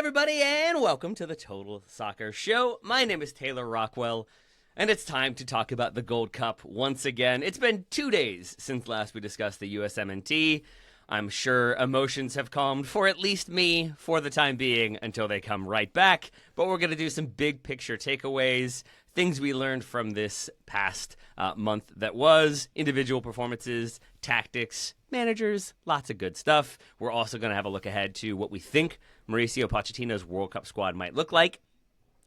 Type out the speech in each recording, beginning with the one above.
everybody, and welcome to the Total Soccer Show. My name is Taylor Rockwell, and it's time to talk about the Gold Cup once again. It's been 2 days since last we discussed the USMNT. I'm sure emotions have calmed for at least me for the time being until they come right back, but we're going to do some big picture takeaways, things we learned from this past month that was, individual performances, tactics, managers, lots of good stuff. We're also going to have a look ahead to what we think Mauricio Pochettino's World Cup squad might look like.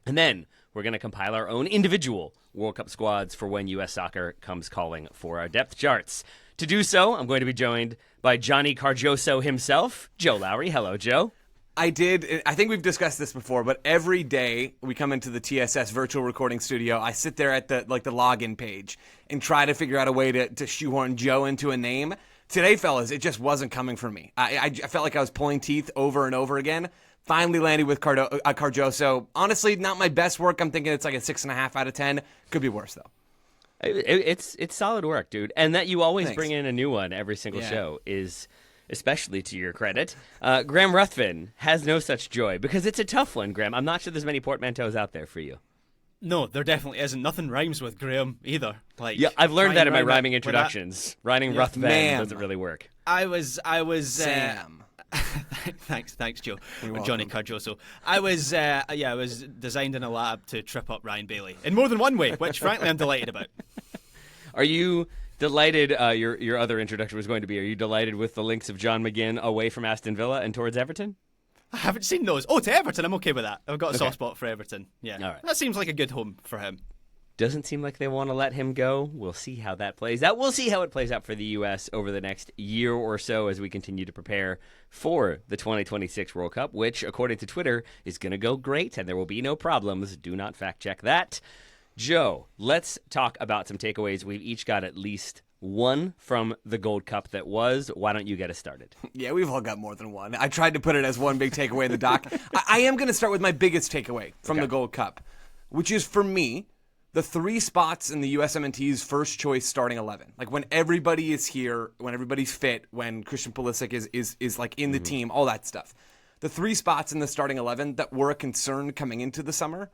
And then we're going to compile our own individual World Cup squads for when U.S. soccer comes calling for our depth charts. To do so, I'm going to be joined by Johnny Cargioso himself, Joe Lowery. Hello, Joe. I think we've discussed this before, but every day we come into the TSS virtual recording studio, I sit there at the login page and try to figure out a way to shoehorn Joe into a name. Today, fellas, it just wasn't coming for me. I felt like I was pulling teeth over and over again. Finally landed with Cargioso. Honestly, not my best work. I'm thinking it's like a 6.5 out of 10. Could be worse, though. It's solid work, dude. And that you always Thanks. Bring in a new one every single show is especially to your credit. Graham Ruthven has no such joy because it's a tough one, Graham. I'm not sure there's many portmanteaus out there for you. No, there definitely isn't. Nothing rhymes with Graham either. Yeah, I've learned that in my rhyming introductions. Rhyming Ruthven Ma'am. doesn't really work. I was Sam. thanks, Joe. Johnny Cargioso. I was designed in a lab to trip up Ryan Bailey in more than one way, which frankly I'm delighted about. Are you delighted? Your other introduction was going to be, are you delighted with the links of John McGinn away from Aston Villa and towards Everton? I haven't seen those. Oh, to Everton, I'm okay with that. I've got a soft spot for Everton. Yeah, all right. That seems like a good home for him. Doesn't seem like they want to let him go. We'll see how that plays out. We'll see how it plays out for the U.S. over the next year or so as we continue to prepare for the 2026 World Cup, which, according to Twitter, is going to go great, and there will be no problems. Do not fact-check that. Joe, let's talk about some takeaways. We've each got at least one from the Gold Cup that was. Why don't you get us started? Yeah, we've all got more than one. I tried to put it as one big takeaway in the doc. I am going to start with my biggest takeaway from the Gold Cup, which is, for me, the 3 spots in the USMNT's first choice starting 11. Like when everybody is here, when everybody's fit, when Christian Pulisic is like in the team, all that stuff. The 3 spots in the starting 11 that were a concern coming into the summer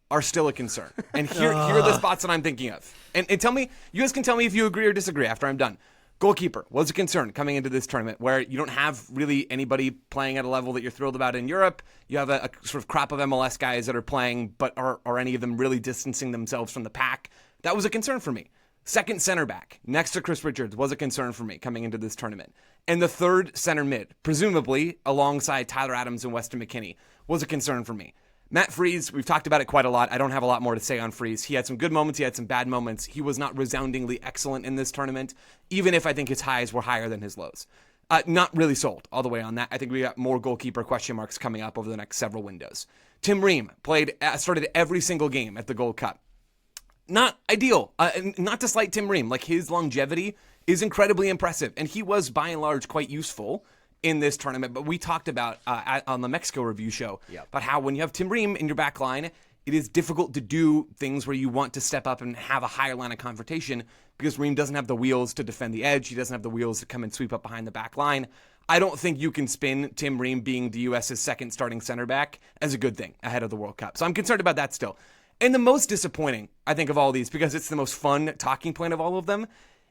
are still a concern. And here are the spots that I'm thinking of. And tell me, you guys can tell me if you agree or disagree after I'm done. Goalkeeper was a concern coming into this tournament where you don't have really anybody playing at a level that you're thrilled about in Europe. You have a sort of crop of MLS guys that are playing, but are any of them really distancing themselves from the pack? That was a concern for me. Second center back, next to Chris Richards, was a concern for me coming into this tournament. And the third center mid, presumably alongside Tyler Adams and Weston McKennie, was a concern for me. Matt Freese, we've talked about it quite a lot. I don't have a lot more to say on Freese. He had some good moments. He had some bad moments. He was not resoundingly excellent in this tournament, even if I think his highs were higher than his lows. Not really sold all the way on that. I think we got more goalkeeper question marks coming up over the next several windows. Tim Ream started every single game at the Gold Cup. Not ideal. Not to slight Tim Ream. Like, his longevity is incredibly impressive, and he was, by and large, quite useful in this tournament. But we talked about on the Mexico review show about how when you have Tim Ream in your back line, it is difficult to do things where you want to step up and have a higher line of confrontation because Ream doesn't have the wheels to defend the edge. He doesn't have the wheels to come and sweep up behind the back line. I don't think you can spin Tim Ream being the U.S.'s second starting center back as a good thing ahead of the World Cup. So I'm concerned about that still. And the most disappointing, I think, of all these, because it's the most fun talking point of all of them,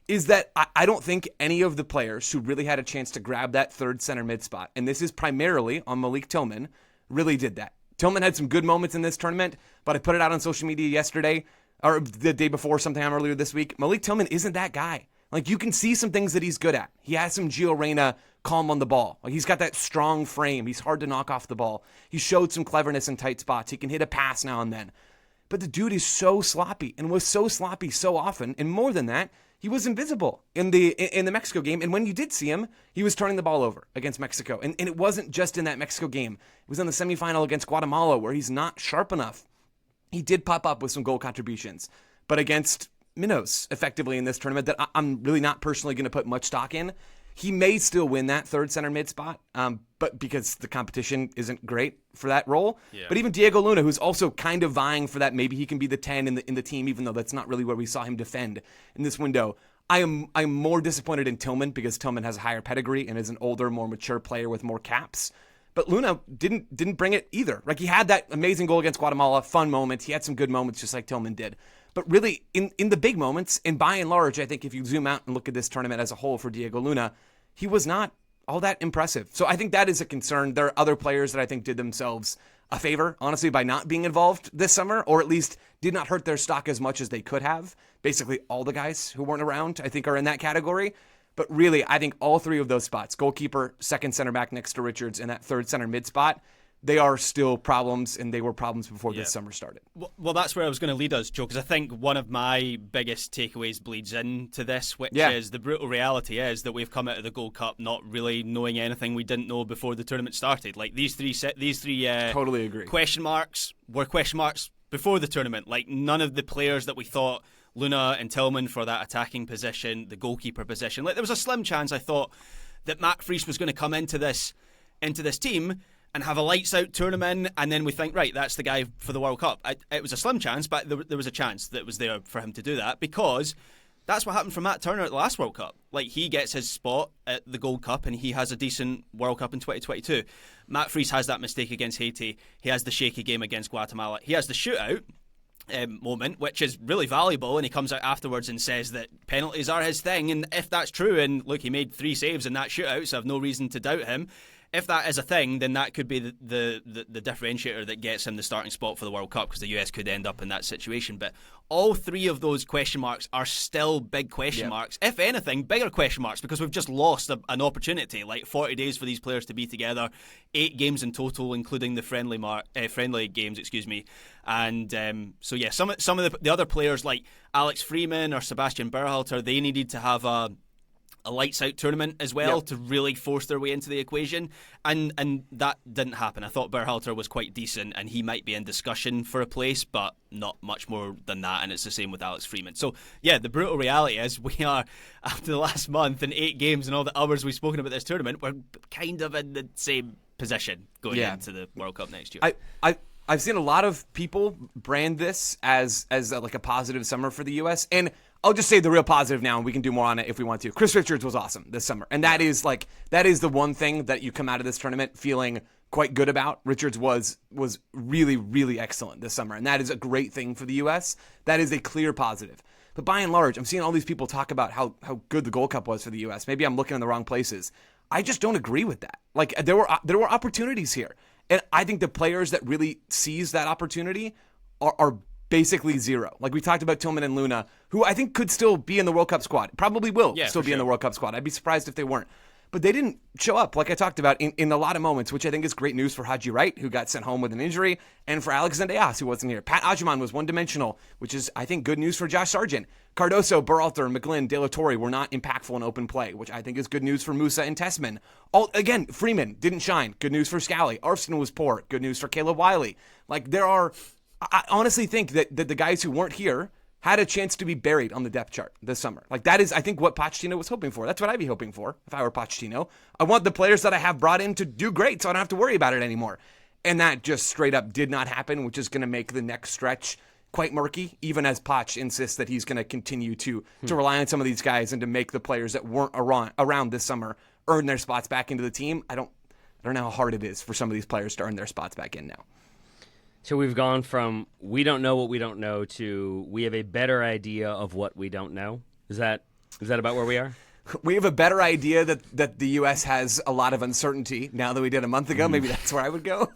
is that I don't think any of the players who really had a chance to grab that third center mid spot, and this is primarily on Malik Tillman, really did that. Tillman had some good moments in this tournament, but I put it out on social media yesterday, or the day before, sometime earlier this week. Malik Tillman isn't that guy. Like, you can see some things that he's good at. He has some Gio Reyna calm on the ball. Like, he's got that strong frame. He's hard to knock off the ball. He showed some cleverness in tight spots. He can hit a pass now and then. But the dude is so sloppy, and was so sloppy so often, and more than that, he was invisible in the Mexico game. And when you did see him, he was turning the ball over against Mexico. And it wasn't just in that Mexico game. It was in the semifinal against Guatemala where he's not sharp enough. He did pop up with some goal contributions. But against minnows, effectively, in this tournament that I'm really not personally going to put much stock in, he may still win that third center mid spot, but because the competition isn't great for that role. Yeah. But even Diego Luna, who's also kind of vying for that, maybe he can be the 10 in the team, even though that's not really where we saw him defend in this window. I'm more disappointed in Tillman because Tillman has a higher pedigree and is an older, more mature player with more caps. But Luna didn't bring it either. Like, he had that amazing goal against Guatemala, fun moments. He had some good moments, just like Tillman did. But really, in the big moments, and by and large, I think if you zoom out and look at this tournament as a whole for Diego Luna, he was not all that impressive. So I think that is a concern. There are other players that I think did themselves a favor, honestly, by not being involved this summer, or at least did not hurt their stock as much as they could have. Basically, all the guys who weren't around, I think, are in that category. But really, I think all three of those spots, goalkeeper, second center back next to Richards, and that third center mid spot, they are still problems, and they were problems before this summer started. Well, that's where I was going to lead us, Joe, because I think one of my biggest takeaways bleeds into this, which is the brutal reality is that we've come out of the Gold Cup not really knowing anything we didn't know before the tournament started. Like, these three totally agree. Question marks were question marks before the tournament. Like, none of the players that we thought, Luna and Tillman for that attacking position, the goalkeeper position. Like, there was a slim chance, I thought, that Matt Friis was going to come into this team and have a lights-out tournament, and then we think, right, that's the guy for the World Cup. It was a slim chance, but there was a chance that was there for him to do that, because that's what happened for Matt Turner at the last World Cup. Like, he gets his spot at the Gold Cup, and he has a decent World Cup in 2022. Matt Friis has that mistake against Haiti. He has the shaky game against Guatemala. He has the shootout moment, which is really valuable, and he comes out afterwards and says that penalties are his thing, and if that's true, and look, he made 3 saves in that shootout, so I have no reason to doubt him. If that is a thing, then that could be the differentiator that gets him the starting spot for the World Cup, because the US could end up in that situation. But all three of those question marks are still big question marks. If anything, bigger question marks, because we've just lost an opportunity. Like, 40 days for these players to be together, 8 games in total, including the friendly games, And so yeah, some of the other players like Alex Freeman or Sebastian Berhalter, they needed to have a lights-out tournament as well to really force their way into the equation, and that didn't happen. I thought Berhalter was quite decent, and he might be in discussion for a place, but not much more than that, and it's the same with Alex Freeman. So, yeah, the brutal reality is we are, after the last month and 8 games and all the hours we've spoken about this tournament, we're kind of in the same position going into the World Cup next year. I've seen a lot of people brand this as like a positive summer for the U.S., and I'll just say the real positive now, and we can do more on it if we want to. Chris Richards was awesome this summer, and that is the one thing that you come out of this tournament feeling quite good about. Richards was really, really excellent this summer, and that is a great thing for the U.S. That is a clear positive. But by and large, I'm seeing all these people talk about how good the Gold Cup was for the U.S. Maybe I'm looking in the wrong places. I just don't agree with that. Like, there were opportunities here, and I think the players that really seize that opportunity are basically zero. Like, we talked about Tillman and Luna, who I think could still be in the World Cup squad. Probably will still be in the World Cup squad. I'd be surprised if they weren't. But they didn't show up, like I talked about, in a lot of moments, which I think is great news for Haji Wright, who got sent home with an injury, and for Alex Zendejas, who wasn't here. Pat Ajiman was one-dimensional, which is, I think, good news for Josh Sargent. Cardoso, Berhalter, McGlynn, De La Torre were not impactful in open play, which I think is good news for Musa and Tessman. Again, Freeman didn't shine. Good news for Scally. Arfston was poor. Good news for Caleb Wiley. Like, I honestly think that the guys who weren't here had a chance to be buried on the depth chart this summer. Like, that is, I think, what Pochettino was hoping for. That's what I'd be hoping for if I were Pochettino. I want the players that I have brought in to do great, so I don't have to worry about it anymore. And that just straight up did not happen, which is going to make the next stretch quite murky, even as Poch insists that he's going to continue to rely on some of these guys and to make the players that weren't around this summer earn their spots back into the team. I don't know how hard it is for some of these players to earn their spots back in now. So we've gone from we don't know what we don't know to we have a better idea of what we don't know. Is that about where we are? We have a better idea that the U.S. has a lot of uncertainty now than we did a month ago. Maybe that's where I would go.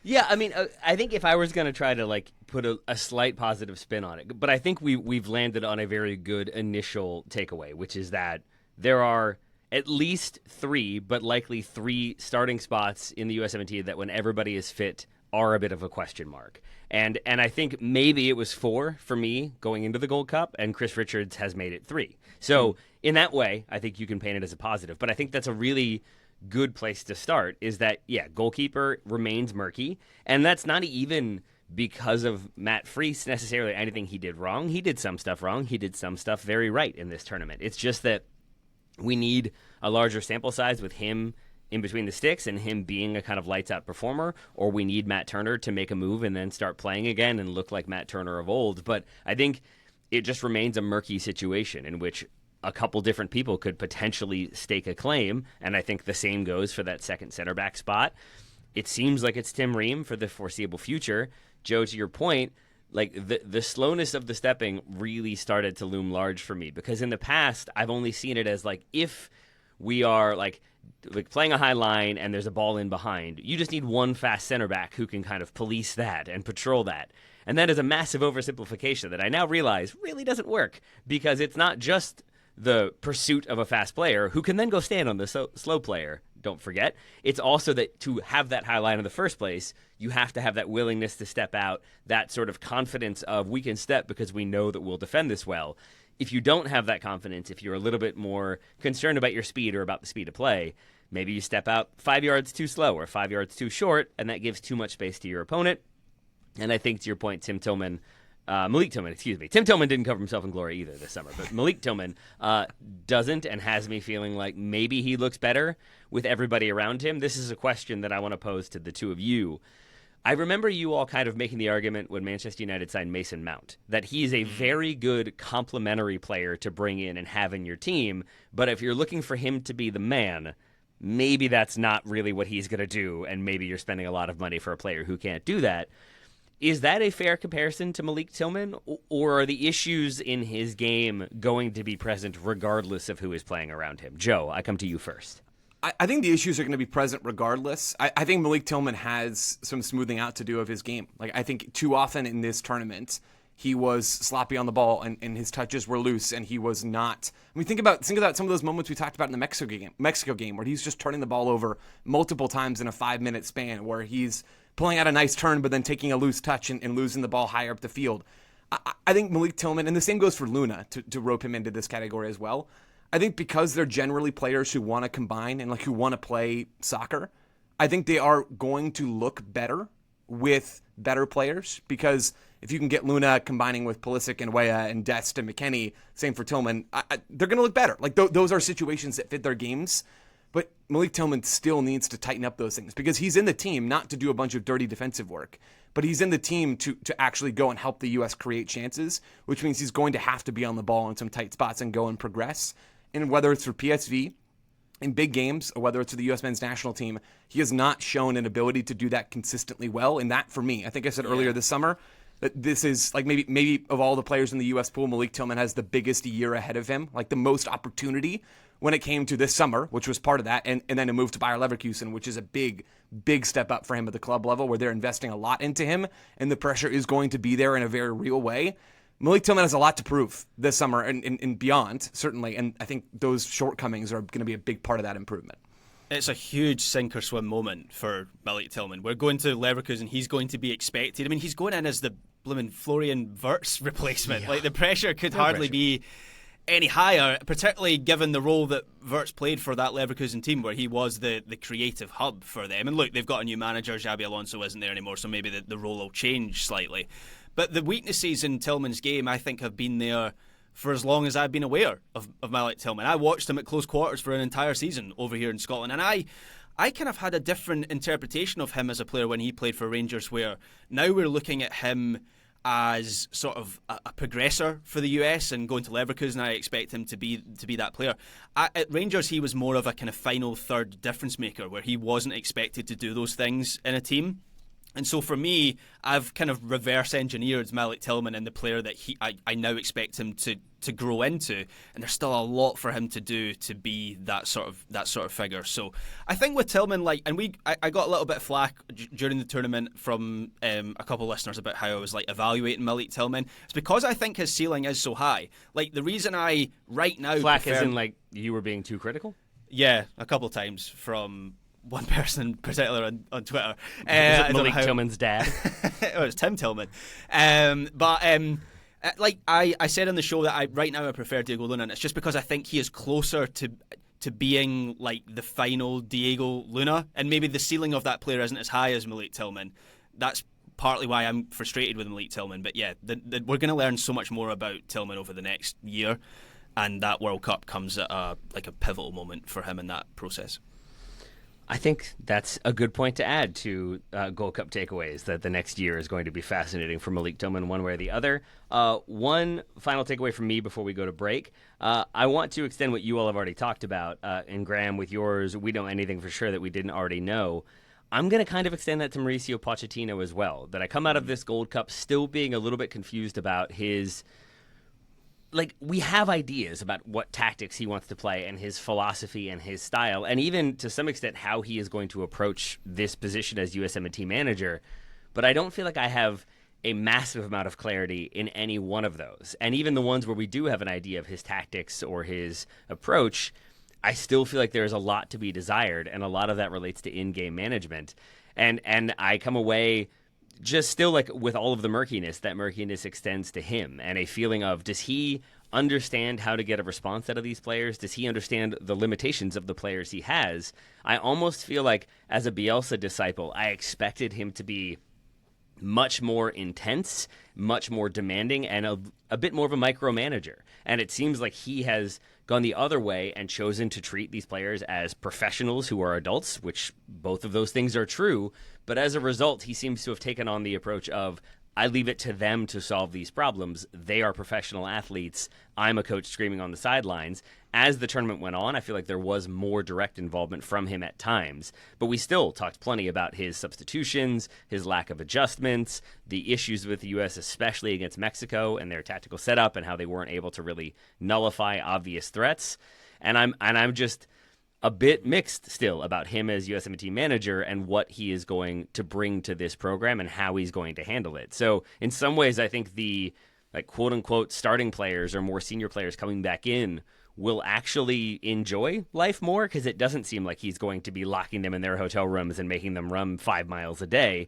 Yeah, I mean, I think if I was going to try to like put a slight positive spin on it, but I think we've landed on a very good initial takeaway, which is that there are at least 3, but likely 3 starting spots in the USMNT that when everybody is fit are a bit of a question mark. And I think maybe it was 4 for me going into the Gold Cup, and Chris Richards has made it 3. So in that way, I think you can paint it as a positive. But I think that's a really good place to start, is that, goalkeeper remains murky, and that's not even because of Matt Friis necessarily anything he did wrong. He did some stuff wrong. He did some stuff very right in this tournament. It's just that we need a larger sample size with him in between the sticks and him being a kind of lights-out performer, or we need Matt Turner to make a move and then start playing again and look like Matt Turner of old. But I think it just remains a murky situation in which a couple different people could potentially stake a claim, and I think the same goes for that second center back spot. It seems like it's Tim Ream for the foreseeable future. Joe, to your point, like the slowness of the stepping really started to loom large for me, because in the past I've only seen it as like, if we are like playing a high line and there's a ball in behind, you just need one fast center back who can kind of police that and patrol that. And that is a massive oversimplification that I now realize really doesn't work, because it's not just the pursuit of a fast player who can then go stand on the slow player. Don't forget, it's also that to have that high line in the first place, you have to have that willingness to step out, that sort of confidence of we can step because we know that we'll defend this well. If you don't have that confidence, if you're a little bit more concerned about your speed or about the speed of play, maybe you step out 5 yards too slow or 5 yards too short, and that gives too much space to your opponent. And I think to your point, Malik Tillman, Tim Tillman didn't cover himself in glory either this summer, but Malik Tillman doesn't, and has me feeling like maybe he looks better with everybody around him. This is a question that I want to pose to the two of you. I remember you all kind of making the argument when Manchester United signed Mason Mount that he's a very good complementary player to bring in and have in your team, but if you're looking for him to be the man, maybe that's not really what he's going to do, and maybe you're spending a lot of money for a player who can't do that. Is that a fair comparison to Malik Tillman, or are the issues in his game going to be present regardless of who is playing around him? Joe, I come to you first. I think the issues are going to be present regardless. I think Malik Tillman has some smoothing out to do of his game. Like, I think too often in this tournament, he was sloppy on the ball and his touches were loose, and he was not. I mean, think about some of those moments we talked about in the Mexico game where he's just turning the ball over multiple times in a 5-minute span, where he's pulling out a nice turn but then taking a loose touch and losing the ball higher up the field. I think Malik Tillman, and the same goes for Luna, to rope him into this category as well. I think because they're generally players who want to combine and like who want to play soccer, I think they are going to look better with better players, because if you can get Luna combining with Pulisic and Weah and Dest and McKennie, same for Tillman, they're going to look better. Like those are situations that fit their games. But Malik Tillman still needs to tighten up those things, because he's in the team not to do a bunch of dirty defensive work, but he's in the team to actually go and help the U.S. create chances, which means he's going to have to be on the ball in some tight spots and go and progress. And whether it's for PSV in big games or whether it's for the U.S. men's national team, he has not shown an ability to do that consistently well. And that, for me, I think I said earlier this summer, that this is like maybe of all the players in the U.S. pool, Malik Tillman has the biggest year ahead of him, like the most opportunity when it came to this summer, which was part of that, and then a move to Bayer Leverkusen, which is a big step up for him at the club level, where they're investing a lot into him, and the pressure is going to be there in a very real way. Malik Tillman has a lot to prove this summer and beyond, certainly, and I think those shortcomings are going to be a big part of that improvement. It's a huge sink-or-swim moment for Malik Tillman. We're going to Leverkusen, he's going to be expected. I mean, he's going in as the blooming Florian Wirtz replacement. Yeah. Like, the pressure could hardly be any higher, particularly given the role that Wirtz played for that Leverkusen team, where he was the creative hub for them. And look, they've got a new manager, Xabi Alonso isn't there anymore, so maybe the role will change slightly. But the weaknesses in Tillman's game, I think, have been there for as long as I've been aware of Malik Tillman. I watched him at close quarters for an entire season over here in Scotland, and I kind of had a different interpretation of him as a player when he played for Rangers, where now we're looking at him as sort of a progressor for the US, and going to Leverkusen, I expect him to be that player. At Rangers, he was more of a kind of final third difference maker, where he wasn't expected to do those things in a team. And so for me, I've kind of reverse engineered Malik Tillman and the player that I now expect him to grow into, and there's still a lot for him to do to be that sort of figure. So I think with Tillman, I got a little bit of flack during the tournament from a couple of listeners about how I was evaluating Malik Tillman. It's because I think his ceiling is so high. Like, the reason I right now flack as in you were being too critical? Yeah, a couple of times from one person in particular on Twitter. Is it Malik Tillman's dad? Oh, it's Tim Tillman. I said on the show that right now I prefer Diego Luna, and it's just because I think he is closer to being like the final Diego Luna, and maybe the ceiling of that player isn't as high as Malik Tillman. That's partly why I'm frustrated with Malik Tillman. But yeah, we're going to learn so much more about Tillman over the next year, and that World Cup comes at a pivotal moment for him in that process. I think that's a good point to add to Gold Cup takeaways, that the next year is going to be fascinating for Malik Tillman one way or the other. One final takeaway from me before we go to break. I want to extend what you all have already talked about. And Graham, with yours, we know anything for sure that we didn't already know. I'm going to kind of extend that to Mauricio Pochettino as well, that I come out of this Gold Cup still being a little bit confused about his... Like, we have ideas about what tactics he wants to play and his philosophy and his style, and even to some extent how he is going to approach this position as USMNT manager. But I don't feel like I have a massive amount of clarity in any one of those. And even the ones where we do have an idea of his tactics or his approach, I still feel like there's a lot to be desired, and a lot of that relates to in-game management. And I come away just still like with all of the murkiness, that murkiness extends to him, and a feeling of, does he understand how to get a response out of these players? Does he understand the limitations of the players he has? I almost feel like as a Bielsa disciple, I expected him to be much more intense, much more demanding, and a bit more of a micromanager. And it seems like he has gone the other way and chosen to treat these players as professionals who are adults, which both of those things are true. But as a result, he seems to have taken on the approach of, I leave it to them to solve these problems. They are professional athletes. I'm a coach screaming on the sidelines. As the tournament went on, I feel like there was more direct involvement from him at times. But we still talked plenty about his substitutions, his lack of adjustments, the issues with the U.S., especially against Mexico, and their tactical setup and how they weren't able to really nullify obvious threats. And I'm just a bit mixed still about him as USMNT manager and what he is going to bring to this program and how he's going to handle it. So in some ways, I think the quote unquote starting players or more senior players coming back in will actually enjoy life more, because it doesn't seem like he's going to be locking them in their hotel rooms and making them run 5 miles a day.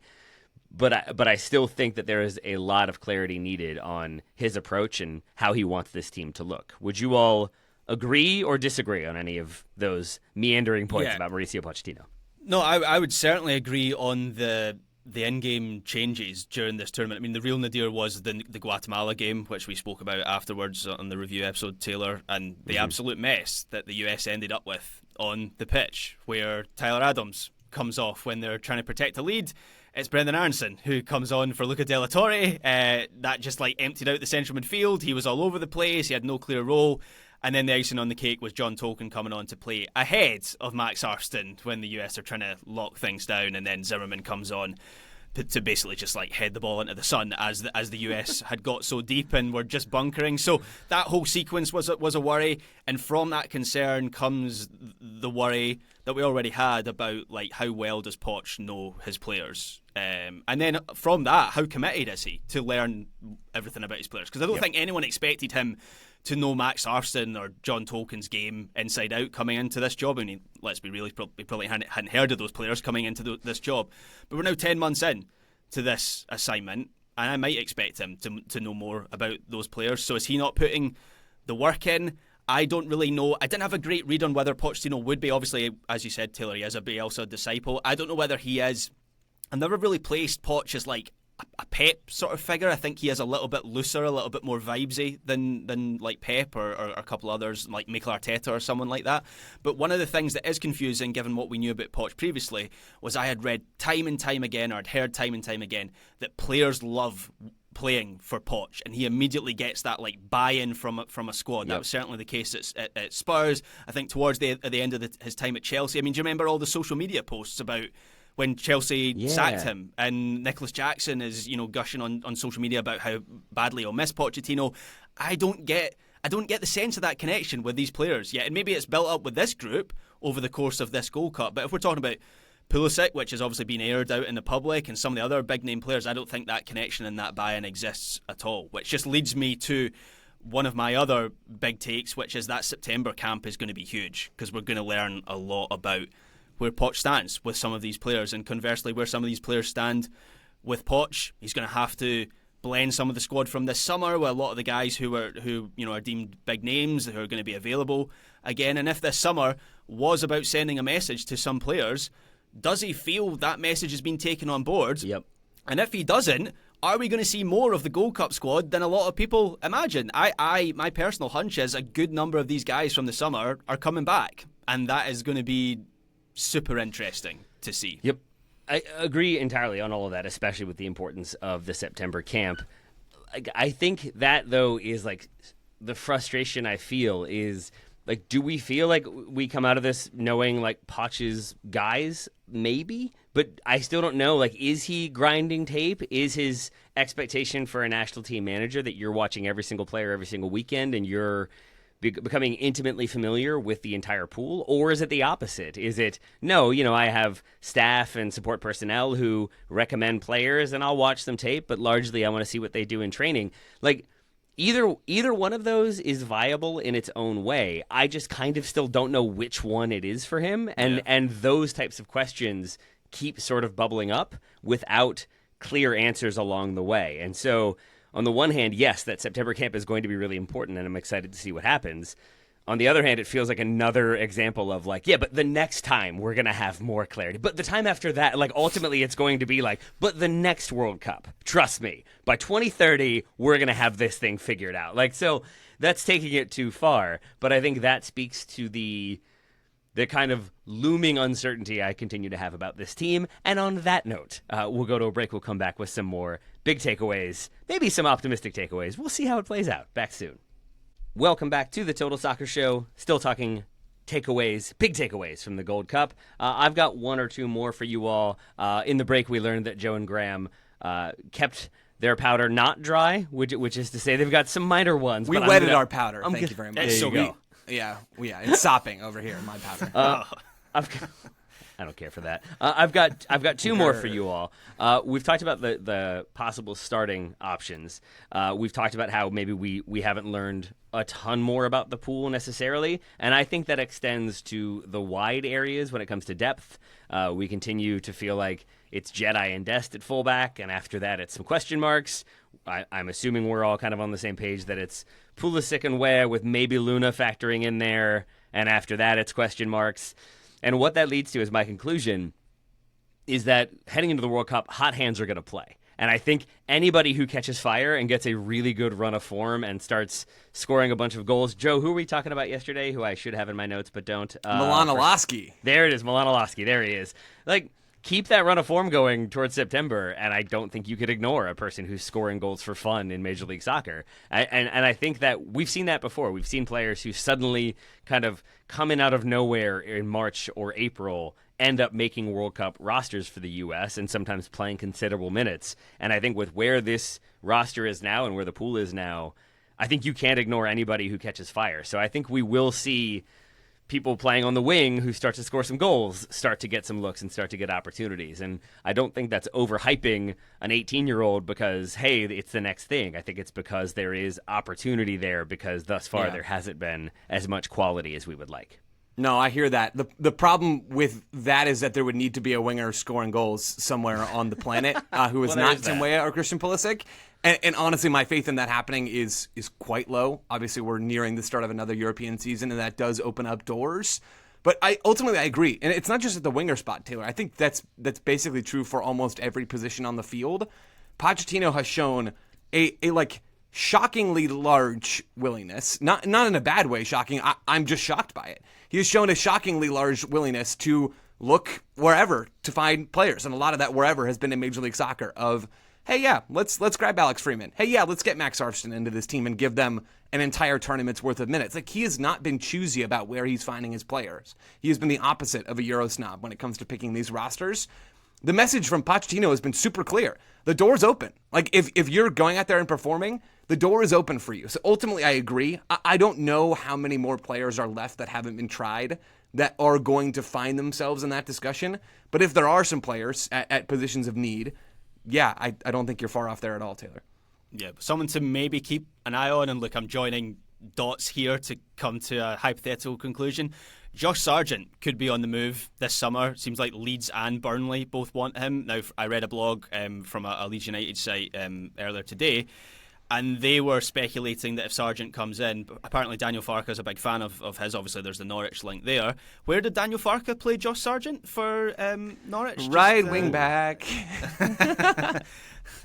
But I still think that there is a lot of clarity needed on his approach and how he wants this team to look. Would you all agree or disagree on any of those meandering points about Mauricio Pochettino? No, I would certainly agree on the in-game changes during this tournament. I mean, the real nadir was the Guatemala game, which we spoke about afterwards on the review episode, Taylor, and the absolute mess that the US ended up with on the pitch, where Tyler Adams comes off when they're trying to protect a lead. It's Brendan Aronson who comes on for Luca De La Torre. That just emptied out the central midfield. He was all over the place. He had no clear role. And then the icing on the cake was John Tolkien coming on to play ahead of Max Arston when the US are trying to lock things down, and then Zimmerman comes on to basically just head the ball into the sun as the US had got so deep and were just bunkering. So that whole sequence was a worry, and from that concern comes the worry that we already had about how well does Poch know his players, and then from that, how committed is he to learn everything about his players? Because I don't think anyone expected him to know Max Arston or John Tolkien's game inside out coming into this job. I mean, let's be real, he probably hadn't heard of those players coming into this job. But we're now 10 months in to this assignment, and I might expect him to know more about those players. So is he not putting the work in? I don't really know. I didn't have a great read on whether Pochettino would be. Obviously, as you said, Taylor, he is a Bielsa disciple. I don't know whether he is. I've never really placed Poch as a Pep sort of figure. I think he is a little bit looser, a little bit more vibesy than Pep or a couple others like Mikel Arteta or someone like that. But one of the things that is confusing, given what we knew about Poch previously, was I had read time and time again, or I'd heard time and time again, that players love playing for Poch, and he immediately gets that buy-in from a squad. Yep. That was certainly the case at Spurs. I think towards the end of his time at Chelsea. I mean, do you remember all the social media posts about when Chelsea sacked him, and Nicholas Jackson is gushing on social media about how badly he'll miss Pochettino? I don't get the sense of that connection with these players yet, and maybe it's built up with this group over the course of this Gold Cup. But if we're talking about Pulisic, which has obviously been aired out in the public, and some of the other big name players, I don't think that connection and that buy-in exists at all, which just leads me to one of my other big takes, which is that September camp is going to be huge, because we're going to learn a lot about where Poch stands with some of these players, and conversely where some of these players stand with Poch. He's going to have to blend some of the squad from this summer with a lot of the guys who are deemed big names who are going to be available again. And if this summer was about sending a message to some players, does he feel that message has been taken on board? Yep. And if he doesn't, are we going to see more of the Gold Cup squad than a lot of people imagine? My personal hunch is a good number of these guys from the summer are coming back, and that is going to be super interesting to see. Yep. I agree entirely on all of that, especially with the importance of the September camp. I think that, though, is like the frustration I feel is, like, do we feel like we come out of this knowing, like, Poch's guys? Maybe. But I still don't know. Like, is he grinding tape? Is his expectation for a national team manager that you're watching every single player every single weekend and you're becoming intimately familiar with the entire pool? Or is it the opposite? Is it, no, I have staff and support personnel who recommend players and I'll watch them tape, but largely I want to see what they do in training. Like, either one of those is viable in its own way. I just kind of still don't know which one it is for him. And those types of questions keep sort of bubbling up without clear answers along the way. And so, on the one hand, yes, that September camp is going to be really important, and I'm excited to see what happens. On the other hand, it feels like another example of, like, yeah, but the next time we're going to have more clarity. But the time after that, like, ultimately it's going to be like, but the next World Cup, trust me, by 2030, we're going to have this thing figured out. Like, so that's taking it too far. But I think that speaks to the kind of looming uncertainty I continue to have about this team. And on that note, we'll go to a break. We'll come back with some more big takeaways, maybe some optimistic takeaways. We'll see how it plays out. Back soon. Welcome back to the Total Soccer Show. Still talking takeaways, big takeaways from the Gold Cup. I've got one or two more for you all. In the break, we learned that Joe and Graham kept their powder not dry, which is to say they've got some minor ones. We wetted our powder. Thank you very much. There you go. Yeah, it's sopping over here, my powder. I don't care for that. I've got two more for you all. We've talked about the possible starting options. We've talked about how maybe we haven't learned a ton more about the pool necessarily, and I think that extends to the wide areas when it comes to depth. We continue to feel like it's Jedi and Dest at fullback, and after that it's some question marks. I'm assuming we're all kind of on the same page that it's Pulisic and Weah with maybe Luna factoring in there, and after that it's question marks. And what that leads to, as my conclusion, is that heading into the World Cup, hot hands are going to play. And I think anybody who catches fire and gets a really good run of form and starts scoring a bunch of goals. Joe, who were we talking about yesterday, who I should have in my notes but don't? Milanolowski. There it is, Milanolowski. There he is. Like, keep that run of form going towards September, and I don't think you could ignore a person who's scoring goals for fun in Major League Soccer. And I think that we've seen that before. We've seen players who suddenly kind of coming out of nowhere in March or April end up making World Cup rosters for the U.S. and sometimes playing considerable minutes. And I think with where this roster is now and where the pool is now, I think you can't ignore anybody who catches fire. So I think we will see people playing on the wing who start to score some goals start to get some looks and start to get opportunities. And I don't think that's overhyping an 18-year-old because, hey, it's the next thing. I think it's because there is opportunity there because thus far there hasn't been as much quality as we would like. No, I hear that. The problem with that is that there would need to be a winger scoring goals somewhere on the planet who is not Tim Weah or Christian Pulisic. And honestly, my faith in that happening is quite low. Obviously, we're nearing the start of another European season, and that does open up doors. But ultimately, I agree. And it's not just at the winger spot, Taylor. I think that's basically true for almost every position on the field. Pochettino has shown a shockingly large willingness, not in a bad way, shocking. I'm just shocked by it. He has shown a shockingly large willingness to look wherever to find players. And a lot of that wherever has been in Major League Soccer of, hey, yeah, let's grab Alex Freeman. Hey, yeah, let's get Max Arston into this team and give them an entire tournament's worth of minutes. Like, he has not been choosy about where he's finding his players. He has been the opposite of a Euro snob when it comes to picking these rosters. The message from Pochettino has been super clear. The door's open. Like, if you're going out there and performing, the door is open for you. So ultimately, I agree. I don't know how many more players are left that haven't been tried that are going to find themselves in that discussion. But if there are some players at positions of need, yeah, I don't think you're far off there at all, Taylor. Yeah, someone to maybe keep an eye on, and look, I'm joining dots here to come to a hypothetical conclusion. Josh Sargent could be on the move this summer. Seems like Leeds and Burnley both want him. Now, I read a blog from a Leeds United site earlier today, And they were speculating that if Sargent comes in, apparently Daniel Farke's a big fan of his. Obviously, there's the Norwich link there. Where did Daniel Farke play Josh Sargent for Norwich? Right wing back.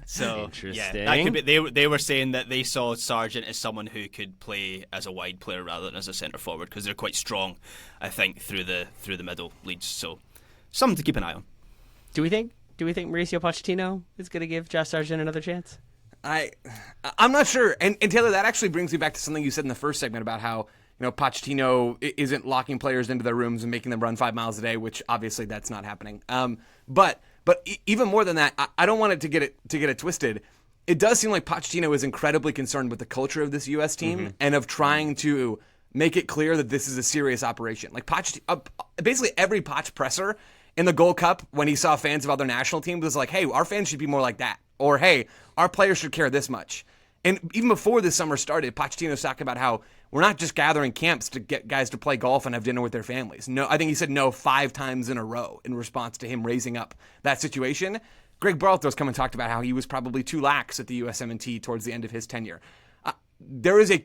So interesting. Yeah, that could be. They were saying that they saw Sargent as someone who could play as a wide player rather than as a centre forward because they're quite strong, I think, through the middle leads. So something to keep an eye on. Do we think Mauricio Pochettino is going to give Josh Sargent another chance? I'm not sure. And Taylor, that actually brings me back to something you said in the first segment about how, Pochettino isn't locking players into their rooms and making them run 5 miles a day, which obviously that's not happening. But even more than that, I don't want it to get it twisted. It does seem like Pochettino is incredibly concerned with the culture of this U.S. team and of trying to make it clear that this is a serious operation. Like basically every Poch presser in the Gold Cup when he saw fans of other national teams was like, hey, our fans should be more like that. Or, hey, our players should care this much. And even before this summer started, Pochettino's talking about how we're not just gathering camps to get guys to play golf and have dinner with their families. No, I think he said no 5 times in a row in response to him raising up that situation. Greg Berhalter's come and talked about how he was probably too lax at the USMNT towards the end of his tenure. There is a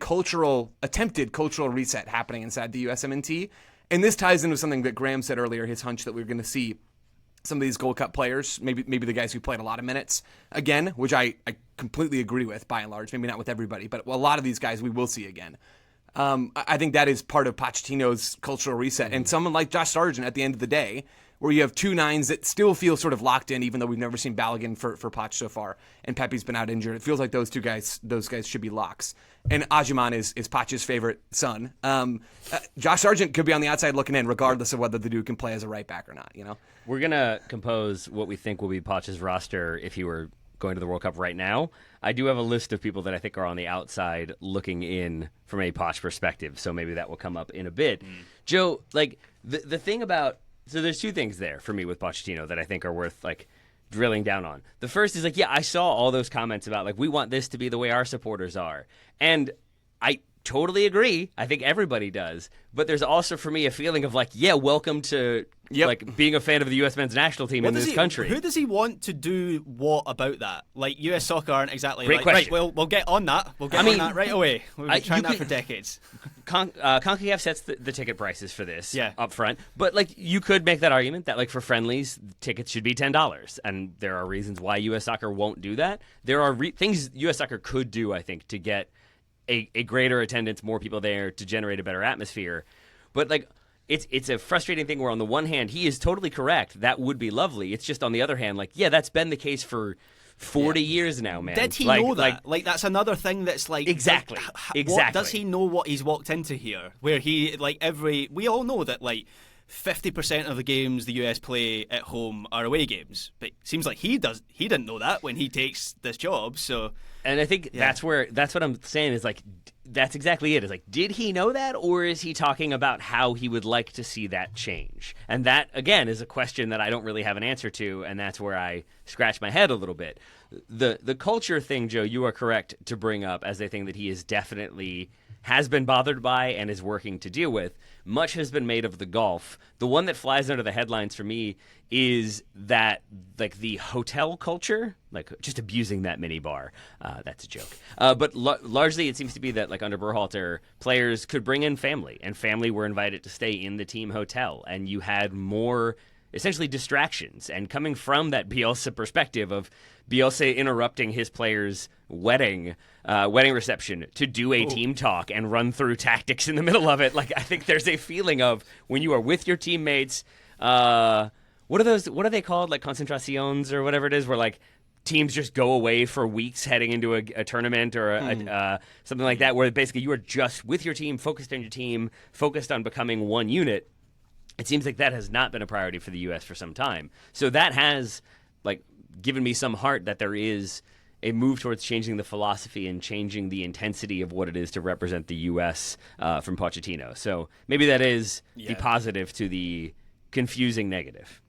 attempted cultural reset happening inside the USMNT, and this ties into something that Graham said earlier, his hunch that we were going to see some of these Gold Cup players, maybe the guys who played a lot of minutes again, which I completely agree with by and large. Maybe not with everybody, but a lot of these guys we will see again. I think that is part of Pochettino's cultural reset. And someone like Josh Sargent at the end of the day, where you have 2 nines that still feel sort of locked in, even though we've never seen Balogun for Poch so far, and Pepe's been out injured. It feels like those guys should be locks. And Ajiman is Poch's favorite son. Josh Sargent could be on the outside looking in, regardless of whether the dude can play as a right back or not. We're gonna compose what we think will be Poch's roster if he were going to the World Cup right now. I do have a list of people that I think are on the outside looking in from a Poch perspective, so maybe that will come up in a bit. Joe, like the thing about so there's 2 things there for me with Pochettino that I think are worth drilling down on. The first is I saw all those comments about we want this to be the way our supporters are, and I totally agree. I think everybody does, but there's also for me a feeling of welcome to being a fan of the U.S. men's national team in this country. Who does he want to do what about that? U.S. soccer aren't exactly Great question. Right, we'll get on that. We'll get on that right away. We've been trying that for decades. CONCACAF sets the ticket prices for this up front, but you could make that argument that for friendlies, tickets should be $10, and there are reasons why U.S. soccer won't do that. There are things U.S. soccer could do, I think, to get a greater attendance, more people there, to generate a better atmosphere. But it's a frustrating thing where on the one hand he is totally correct, that would be lovely. It's just on the other hand that's been the case for 40 years now, man. Did he know that? That's another thing that's exactly. Does he know what he's walked into here? Where he we all know that 50% of the games the US play at home are away games, but it seems like he didn't know that when he takes this job. So, and I think that's what I'm saying is that's exactly it. Is did he know that, or is he talking about how he would like to see that change? And that again is a question that I don't really have an answer to, and that's where I scratch my head a little bit. The culture thing, Joe, you are correct to bring up as a thing that he is definitely has been bothered by and is working to deal with. Much has been made of the golf. The one that flies under the headlines for me is that the hotel culture, just abusing that mini bar. That's a joke. But largely it seems to be that under Berhalter, players could bring in family, and family were invited to stay in the team hotel, and you had more essentially distractions. And coming from that Bielsa perspective of Bielsa interrupting his players' wedding reception to do a team talk and run through tactics in the middle of it, I think there's a feeling of when you are with your teammates, what are they called, concentraciones or whatever it is, where teams just go away for weeks heading into a tournament or something like that, where basically you are just with your team, focused on your team, focused on becoming one unit. It seems like that has not been a priority for the U.S. for some time. So that has given me some heart that there is a move towards changing the philosophy and changing the intensity of what it is to represent the U.S. From Pochettino. So maybe that is the positive to the confusing negative.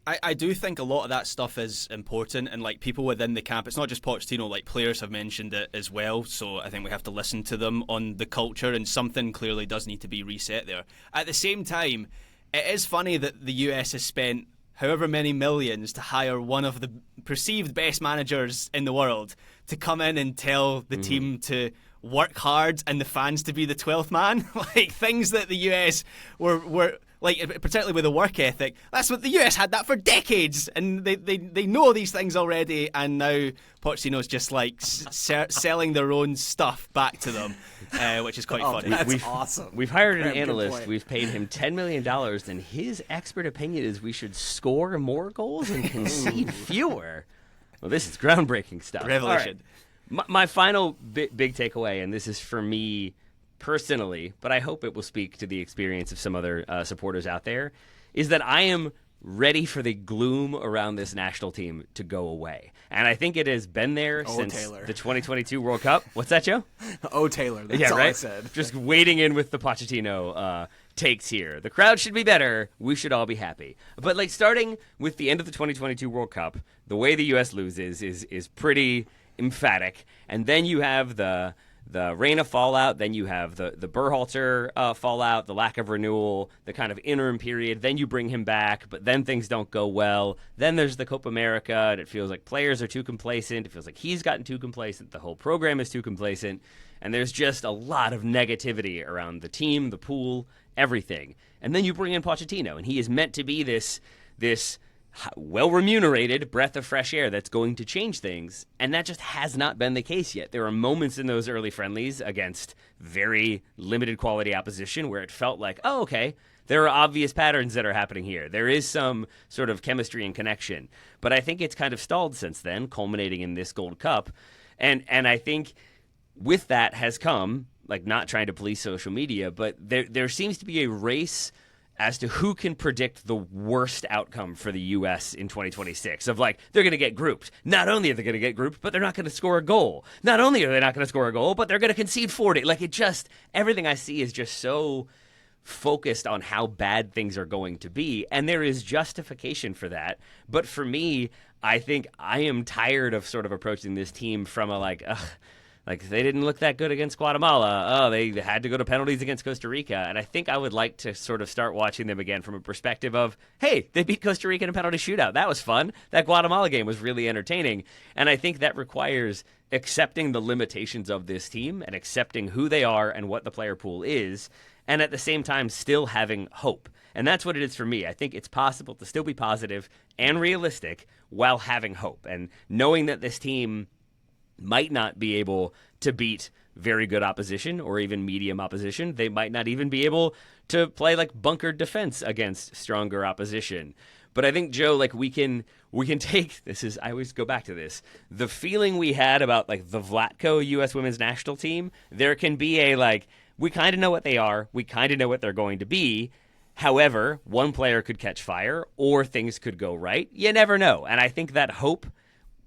I do think a lot of that stuff is important, and people within the camp, it's not just Pochettino, players have mentioned it as well, so I think we have to listen to them on the culture, and something clearly does need to be reset there. At the same time, it is funny that the US has spent however many millions to hire one of the perceived best managers in the world to come in and tell the team to work hard and the fans to be the 12th man. Like, things that the US were like, particularly with the work ethic, that's what the US had that for decades, and they know these things already, and now Pochettino's just like selling their own stuff back to them, which is quite funny. That's awesome. We've hired an Graham, good analyst. point. We've paid him $10 million, and his expert opinion is we should score more goals and concede fewer. Well, this is groundbreaking stuff. Revelation. All right. My final big takeaway, and this is for me personally, but I hope it will speak to the experience of some other supporters out there, is that I am ready for the gloom around this national team to go away. And I think it has been there since Taylor. the 2022 World Cup. What's that, Joe? Oh, Taylor. That's all I said. Just wading in with the Pochettino takes here. The crowd should be better. We should all be happy. But like starting with the end of the 2022 World Cup, the way the U.S. loses is pretty emphatic. And then you have the Reina fallout, then you have the Berhalter fallout, the lack of renewal, the kind of interim period. Then you bring him back, but then things don't go well. Then there's the Copa America, and it feels like players are too complacent. It feels like he's gotten too complacent. The whole program is too complacent. And there's just a lot of negativity around the team, the pool, everything. And then you bring in Pochettino, and he is meant to be this well-remunerated breath of fresh air that's going to change things, and that just has not been the case yet. There are moments in those early friendlies against very limited quality opposition where it felt like, oh, okay, there are obvious patterns that are happening here. There is some sort of chemistry and connection. But I think it's kind of stalled since then, culminating in this Gold Cup. And I think with that has come, like, not trying to police social media, but there seems to be a race as to who can predict the worst outcome for the U.S. in 2026. Of like, they're going to get grouped. Not only are they going to get grouped, but they're not going to score a goal. Not only are they not going to score a goal, but they're going to concede 40. Like, everything I see is just so focused on how bad things are going to be. And there is justification for that. But for me, I think I am tired of sort of approaching this team from a like they didn't look that good against Guatemala. Oh, they had to go to penalties against Costa Rica. And I think I would like to sort of start watching them again from a perspective of, hey, they beat Costa Rica in a penalty shootout. That was fun. That Guatemala game was really entertaining. And I think that requires accepting the limitations of this team and accepting who they are and what the player pool is, and at the same time still having hope. And that's what it is for me. I think it's possible to still be positive and realistic while having hope and knowing that this team might not be able to beat very good opposition or even medium opposition. They might not even be able to play like bunkered defense against stronger opposition. But I think, Joe, like we can take I always go back to this. The feeling we had about like the Vlatko U.S. women's national team, there can be a like, we kind of know what they are. We kind of know what they're going to be. However, one player could catch fire or things could go right. You never know. And I think that hope,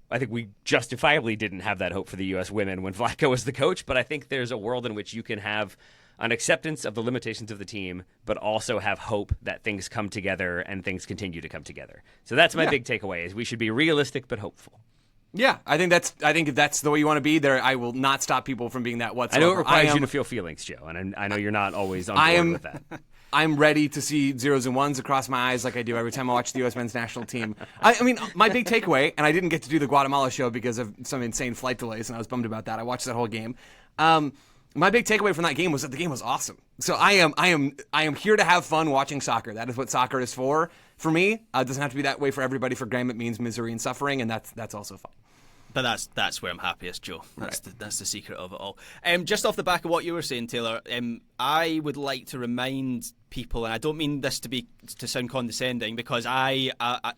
I think we justifiably didn't have that hope for the U.S. women when Vlatko was the coach, but I think there's a world in which you can have an acceptance of the limitations of the team, but also have hope that things come together and things continue to come together. So that's my big takeaway, is we should be realistic but hopeful. Yeah, I think if that's the way you want to be, there I will not stop people from being that whatsoever. I know it requires you to feel feelings, Joe, and I know you're not always on board with that. I'm ready to see zeros and ones across my eyes like I do every time I watch the U.S. men's national team. I mean, my big takeaway, and I didn't get to do the Guatemala show because of some insane flight delays, and I was bummed about that. I watched that whole game. My big takeaway from that game was that the game was awesome. So I am here to have fun watching soccer. That is what soccer is for. For me, it doesn't have to be that way for everybody. For Graham, it means misery and suffering, and that's also fun. But that's where I'm happiest, Joe. That's the secret of it all. Just off the back of what you were saying, Taylor, I would like to remind people, and I don't mean this to sound condescending, because I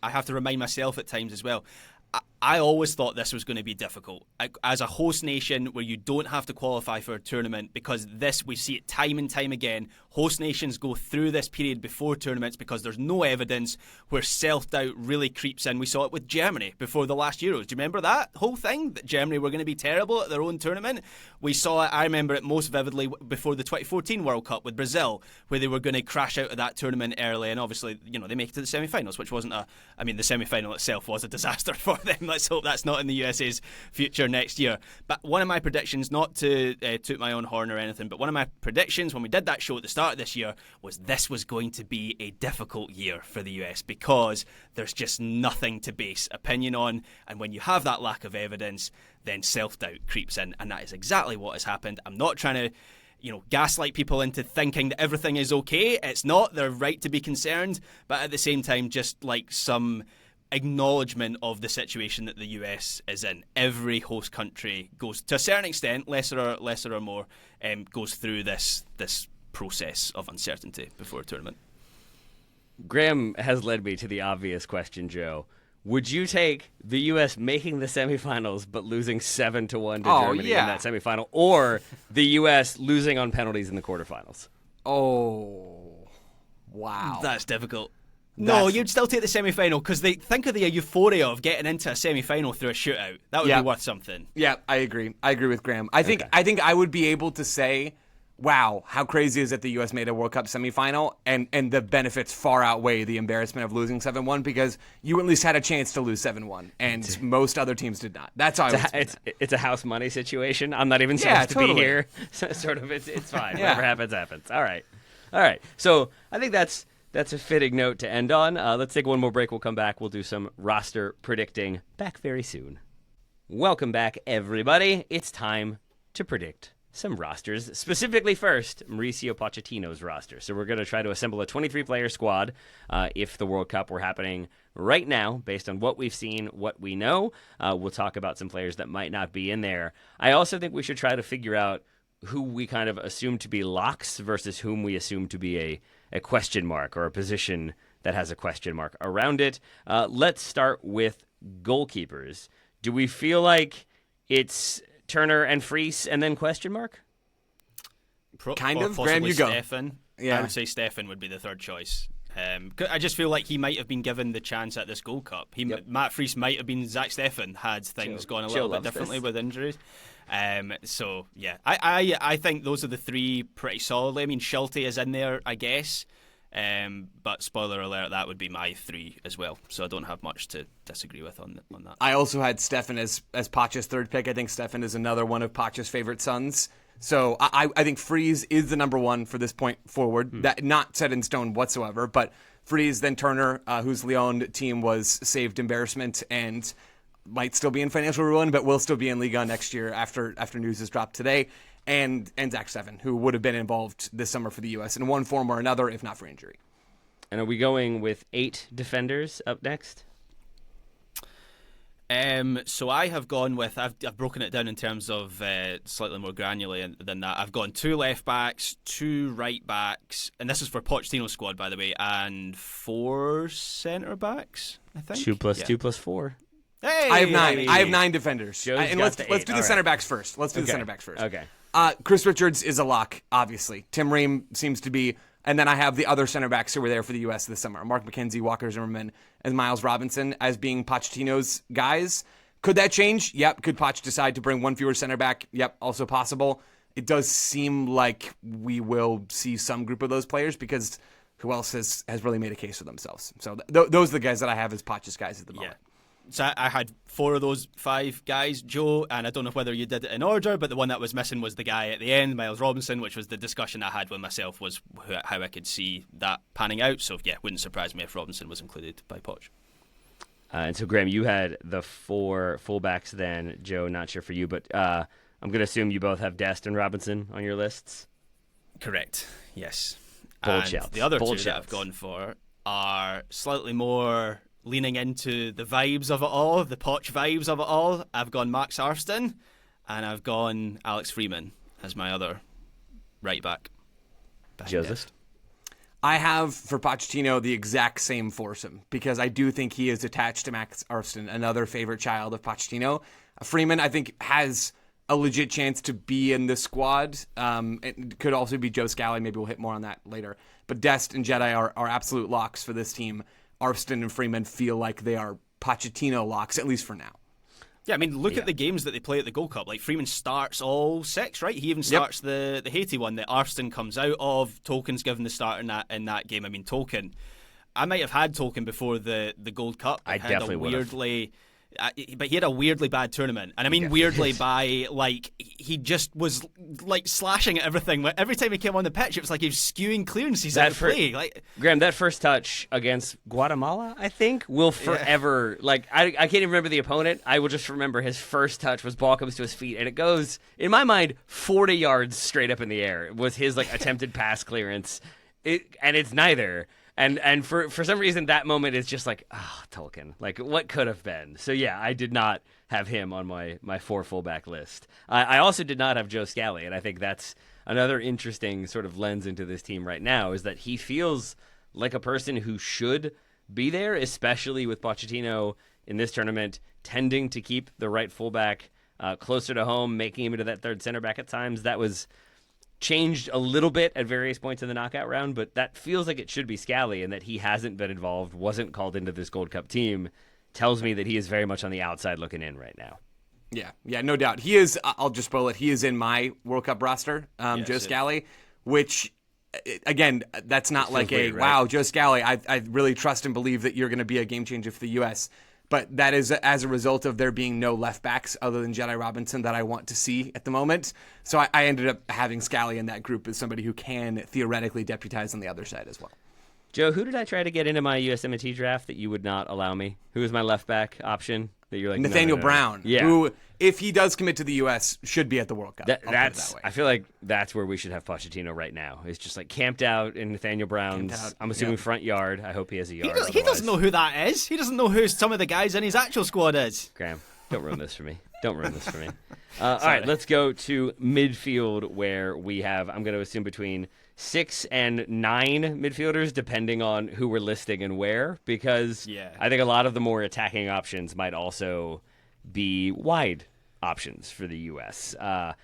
have to remind myself at times as well. I always thought this was going to be difficult. As a host nation where you don't have to qualify for a tournament, because we see it time and time again, host nations go through this period before tournaments because there's no evidence, where self-doubt really creeps in. We saw it with Germany before the last Euros. Do you remember that whole thing? That Germany were going to be terrible at their own tournament? We saw it, I remember it most vividly before the 2014 World Cup with Brazil, where they were going to crash out of that tournament early, and obviously, they make it to the semi-finals, which wasn't the semi-final itself was a disaster for them. Let's hope that's not in the USA's future next year. But one of my predictions, not to toot my own horn or anything, but one of my predictions when we did that show at the start of this year was this was going to be a difficult year for the US because there's just nothing to base opinion on. And when you have that lack of evidence, then self-doubt creeps in. And that is exactly what has happened. I'm not trying to gaslight people into thinking that everything is okay. It's not. They're right to be concerned. But at the same time, just like some acknowledgement of the situation that the US is in. Every host country goes, to a certain extent, lesser or more, goes through this process of uncertainty before a tournament. Graham has led me to the obvious question, Joe. Would you take the U.S. making the semifinals but losing 7-1 to Germany in that semifinal, or the U.S. losing on penalties in the quarterfinals? Oh, wow. That's difficult. No, you'd still take the semi-final because think of the euphoria of getting into a semi-final through a shootout. That would be worth something. Yeah, I agree. I agree with Graham. I think I would be able to say, wow, how crazy is it the U.S. made a World Cup semifinal, and the benefits far outweigh the embarrassment of losing 7-1 because you at least had a chance to lose 7-1, and most other teams did not. That's how it's a house money situation. I'm not even supposed to be here. So, sort of, it's fine. Whatever happens, happens. All right. So I think that's a fitting note to end on. Let's take one more break. We'll come back. We'll do some roster predicting back very soon. Welcome back, everybody. It's time to predict some rosters, specifically first, Mauricio Pochettino's roster. So we're going to try to assemble a 23-player squad if the World Cup were happening right now, based on what we've seen, what we know. We'll talk about some players that might not be in there. I also think we should try to figure out who we kind of assume to be locks versus whom we assume to be a question mark or a position that has a question mark around it. Let's start with goalkeepers. Do we feel like it's Turner and Fries and then question mark? Kind of. Graham, you go. Stefan. Yeah. I would say Stefan would be the third choice. I just feel like he might have been given the chance at this Gold Cup. Matt Fries might have been Zach Steffen had things gone a little bit differently with injuries. So, yeah. I think those are the three pretty solidly. I mean, Schulte is in there, I guess. But spoiler alert, that would be my three as well. So I don't have much to disagree with on that. I also had Steffen as Poch's third pick. I think Steffen is another one of Poch's favorite sons. So I think Fries is the number one for this point forward. That not set in stone whatsoever. But Fries, then Turner, whose Lyon team was saved embarrassment and might still be in financial ruin, but will still be in Liga next year after news is dropped today. And Zach Steffen, who would have been involved this summer for the U.S. in one form or another, if not for injury. And are we going with 8 defenders up next? So I have gone with, I've broken it down in terms of slightly more granular than that. I've gone 2 left backs, 2 right backs, and this is for Pochettino's squad, by the way, and 4 centre backs, I think. 2 plus 2 plus 4. Hey! I have 9 defenders. And let's do the center backs first. The center backs first. Okay. Chris Richards is a lock, obviously. Tim Ream seems to be, and then I have the other center backs who were there for the U.S. this summer: Mark McKenzie, Walker Zimmerman, and Miles Robinson as being Pochettino's guys. Could that change? Yep. Could Poch decide to bring one fewer center back? Yep. Also possible. It does seem like we will see some group of those players because who else has really made a case for themselves? So those are the guys that I have as Poch's guys at the moment. Yeah. So I had 4 of those 5 guys, Joe, and I don't know whether you did it in order, but the one that was missing was the guy at the end, Miles Robinson, which was the discussion I had with myself, was how I could see that panning out. So, yeah, wouldn't surprise me if Robinson was included by Poch. And so, Graham, you had the 4 fullbacks then. Joe, not sure for you, but I'm going to assume you both have Dest and Robinson on your lists? Correct, yes. Bold and shouts. The other Bold 2 shouts. that I've gone for are slightly more leaning into the vibes of it all, the Poch vibes of it all. I've gone Max Arston and I've gone Alex Freeman as my other right back. Joseph? I have, for Pochettino, the exact same foursome because I do think he is attached to Max Arston, another favorite child of Pochettino. Freeman, I think, has a legit chance to be in this squad. It could also be Joe Scally. Maybe we'll hit more on that later. But Dest and Jedi are absolute locks for this team. Arston and Freeman feel like they are Pochettino locks, at least for now. Yeah, I mean, look at the games that they play at the Gold Cup. Like, Freeman starts all 6, right? He even starts the Haiti one that Arston comes out of. Tolkien's given the start in that game. I mean, Tolkien, I might have had Tolkien before the Gold Cup. I definitely had a weirdly But he had a weirdly bad tournament. And I mean weirdly by, like, he just was, like, slashing at everything. Every time he came on the pitch, it was like he was skewing clearances out of play. Like, Graham, that first touch against Guatemala, I think, will forever, like, I can't even remember the opponent. I will just remember his first touch was ball comes to his feet, and it goes, in my mind, 40 yards straight up in the air. It was his, like, attempted pass clearance. And it's neither. And for some reason, that moment is just like, Tolkien. Like, what could have been? So, yeah, I did not have him on my 4 fullback list. I also did not have Joe Scally, and I think that's another interesting sort of lens into this team right now, is that he feels like a person who should be there, especially with Pochettino in this tournament, tending to keep the right fullback closer to home, making him into that third center back at times. That was changed a little bit at various points in the knockout round, but that feels like it should be Scally, and that he hasn't been involved, wasn't called into this Gold Cup team, tells me that he is very much on the outside looking in right now. Yeah, no doubt. He is, I'll just spoil it, he is in my World Cup roster, Joe Scally, which, again, that's not like weird, right? wow, Joe Scally, I really trust and believe that you're going to be a game changer for the U.S., but that is as a result of there being no left backs other than Jedi Robinson that I want to see at the moment. So I ended up having Scally in that group as somebody who can theoretically deputize on the other side as well. Joe, who did I try to get into my USMNT draft that you would not allow me? Who was my left back option that you're like Nathaniel no. Brown, Yeah. who, if he does commit to the U.S., should be at the World Cup. That's. That way. I feel like that's where we should have Pochettino right now. It's just like camped out in Nathaniel Brown's. I'm assuming front yard. I hope he has a yard. he doesn't know who that is. He doesn't know who some of the guys in his actual squad is. Graham, don't ruin this for me. Don't ruin this for me. All right, let's go to midfield, where we have, I'm going to assume, between 6 and 9 midfielders, depending on who we're listing and where, because I think a lot of the more attacking options might also be wide options for the U.S.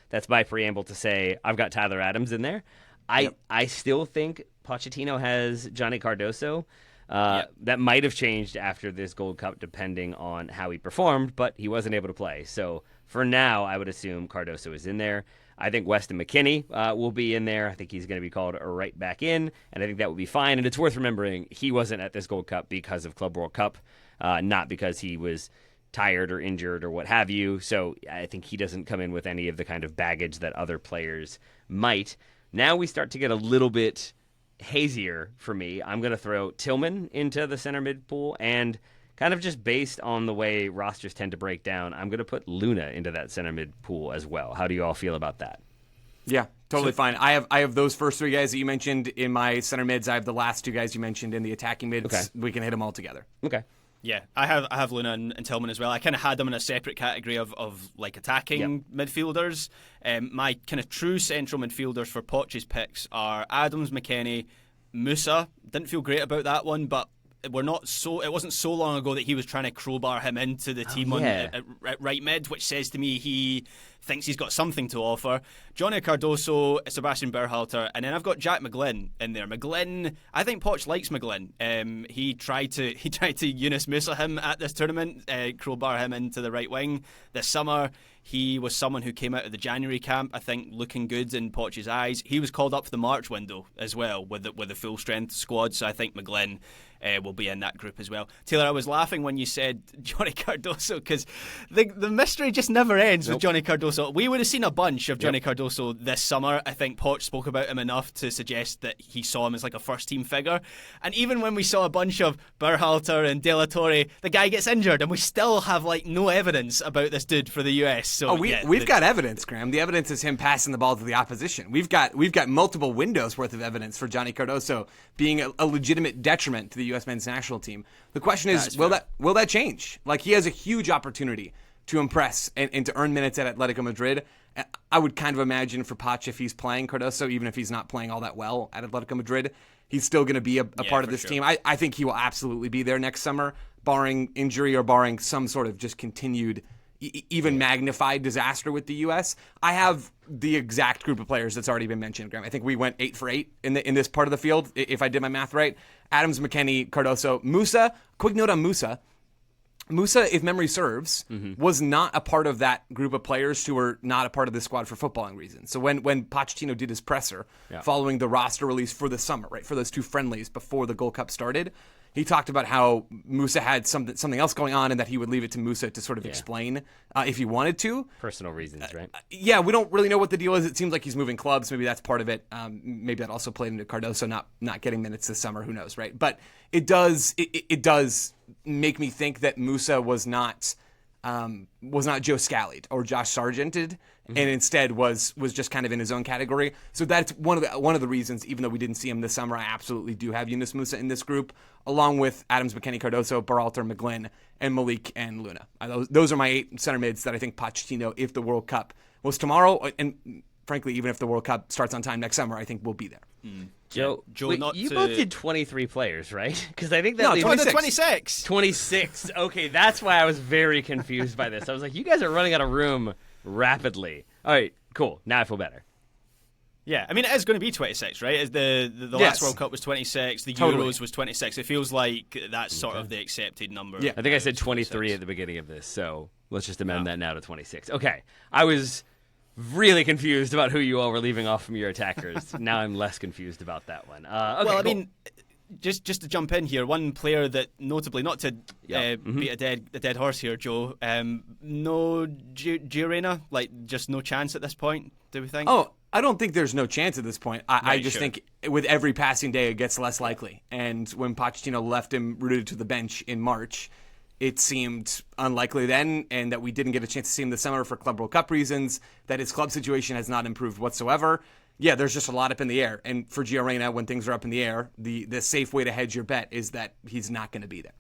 That's my preamble to say I've got Tyler Adams in there. I still think Pochettino has Johnny Cardoso. That might have changed after this Gold Cup, depending on how he performed, but he wasn't able to play. So for now, I would assume Cardoso is in there. I think Weston McKennie will be in there. I think he's going to be called right back in, and I think that will be fine. And it's worth remembering he wasn't at this Gold Cup because of Club World Cup, not because he was tired or injured or what have you. So I think he doesn't come in with any of the kind of baggage that other players might. Now we start to get a little bit hazier for me. I'm going to throw Tillman into the center mid pool, and kind of just based on the way rosters tend to break down, I'm going to put Luna into that center mid pool as well. How do you all feel about that? Yeah, totally fine. I have those first 3 guys that you mentioned in my center mids. I have the last 2 guys you mentioned in the attacking mids. Okay. We can hit them all together. Okay. Yeah, I have Luna and Tillman as well. I kind of had them in a separate category of like attacking midfielders. My kind of true central midfielders for Poch's picks are Adams, McKennie, Musa. Didn't feel great about that one, but it wasn't so long ago that he was trying to crowbar him into the team at right mid, which says to me he thinks he's got something to offer. Johnny Cardoso, Sebastian Berhalter, and then I've got Jack McGlynn in there. McGlynn, I think Poch likes McGlynn. He tried to Yunus Musa him at this tournament, crowbar him into the right wing this summer. He was someone who came out of the January camp, I think, looking good in Poch's eyes. He was called up for the March window as well with the full strength squad, so I think McGlynn will be in that group as well. Taylor, I was laughing when you said Johnny Cardoso, because the mystery just never ends with Johnny Cardoso. We would have seen a bunch of Johnny Cardoso this summer. I think Poch spoke about him enough to suggest that he saw him as like a first team figure. And even when we saw a bunch of Berhalter and De La Torre, the guy gets injured and we still have like no evidence about this dude for the US. So we've got evidence, Graham. The evidence is him passing the ball to the opposition. We've got multiple windows worth of evidence for Johnny Cardoso being a legitimate detriment to the U.S. men's national team. The question is, will that change? Like, he has a huge opportunity to impress and to earn minutes at Atletico Madrid. I would kind of imagine for Poch, if he's playing Cardoso, even if he's not playing all that well at Atletico Madrid, he's still going to be a part of this team. I think he will absolutely be there next summer, barring injury or barring some sort of just continued, even magnified disaster with the U.S. I have the exact group of players that's already been mentioned, Graham. I think we went 8 for 8 in this part of the field, if I did my math right. Adams, McKennie, Cardoso, Musa. Quick note on Musa. Musa, if memory serves, was not a part of that group of players who were not a part of the squad for footballing reasons. So when Pochettino did his presser following the roster release for the summer, right, for those 2 friendlies before the Gold Cup started, he talked about how Musa had something else going on and that he would leave it to Musa to sort of explain if he wanted to. Personal reasons, right? Yeah, we don't really know what the deal is. It seems like he's moving clubs. Maybe that's part of it. Maybe that also played into Cardoso not getting minutes this summer. Who knows, right? But it does make me think that Musa was not Joe Scallied or Josh Sargented, and instead was just kind of in his own category. So that's one of the reasons, even though we didn't see him this summer, I absolutely do have Yunus Musa in this group, along with Adams, McKennie, Cardoso, Berhalter, McGlynn, and Malik and Luna. Those are my 8 center mids that I think Pochettino, if the World Cup was tomorrow, and frankly, even if the World Cup starts on time next summer, I think we'll be there. Joe, wait, you both did 23 players, right? Because I think that No, leaves 26. 26. Okay, that's why I was very confused by this. I was like, you guys are running out of room rapidly. All right, cool. Now I feel better. Yeah, I mean, it is going to be 26, right? As the Yes. last World Cup was 26, the Totally. Euros was 26. It feels like that's sort of the accepted number. Yeah. I think I said 23 at the beginning of this, so let's just amend that now to 26. Okay, I was really confused about who you all were leaving off from your attackers. Now I'm less confused about that one. Okay, Well, I cool. mean, just to jump in here, one player that notably, not to beat a dead horse here, Joe, no Giorena, like just no chance at this point, do we think? Oh, I don't think there's no chance at this point. I just think with every passing day, it gets less likely. And when Pochettino left him rooted to the bench in March, it seemed unlikely then, and that we didn't get a chance to see him this summer for Club World Cup reasons, that his club situation has not improved whatsoever. Yeah, there's just a lot up in the air. And for Giorena, when things are up in the air, the safe way to hedge your bet is that he's not going to be there.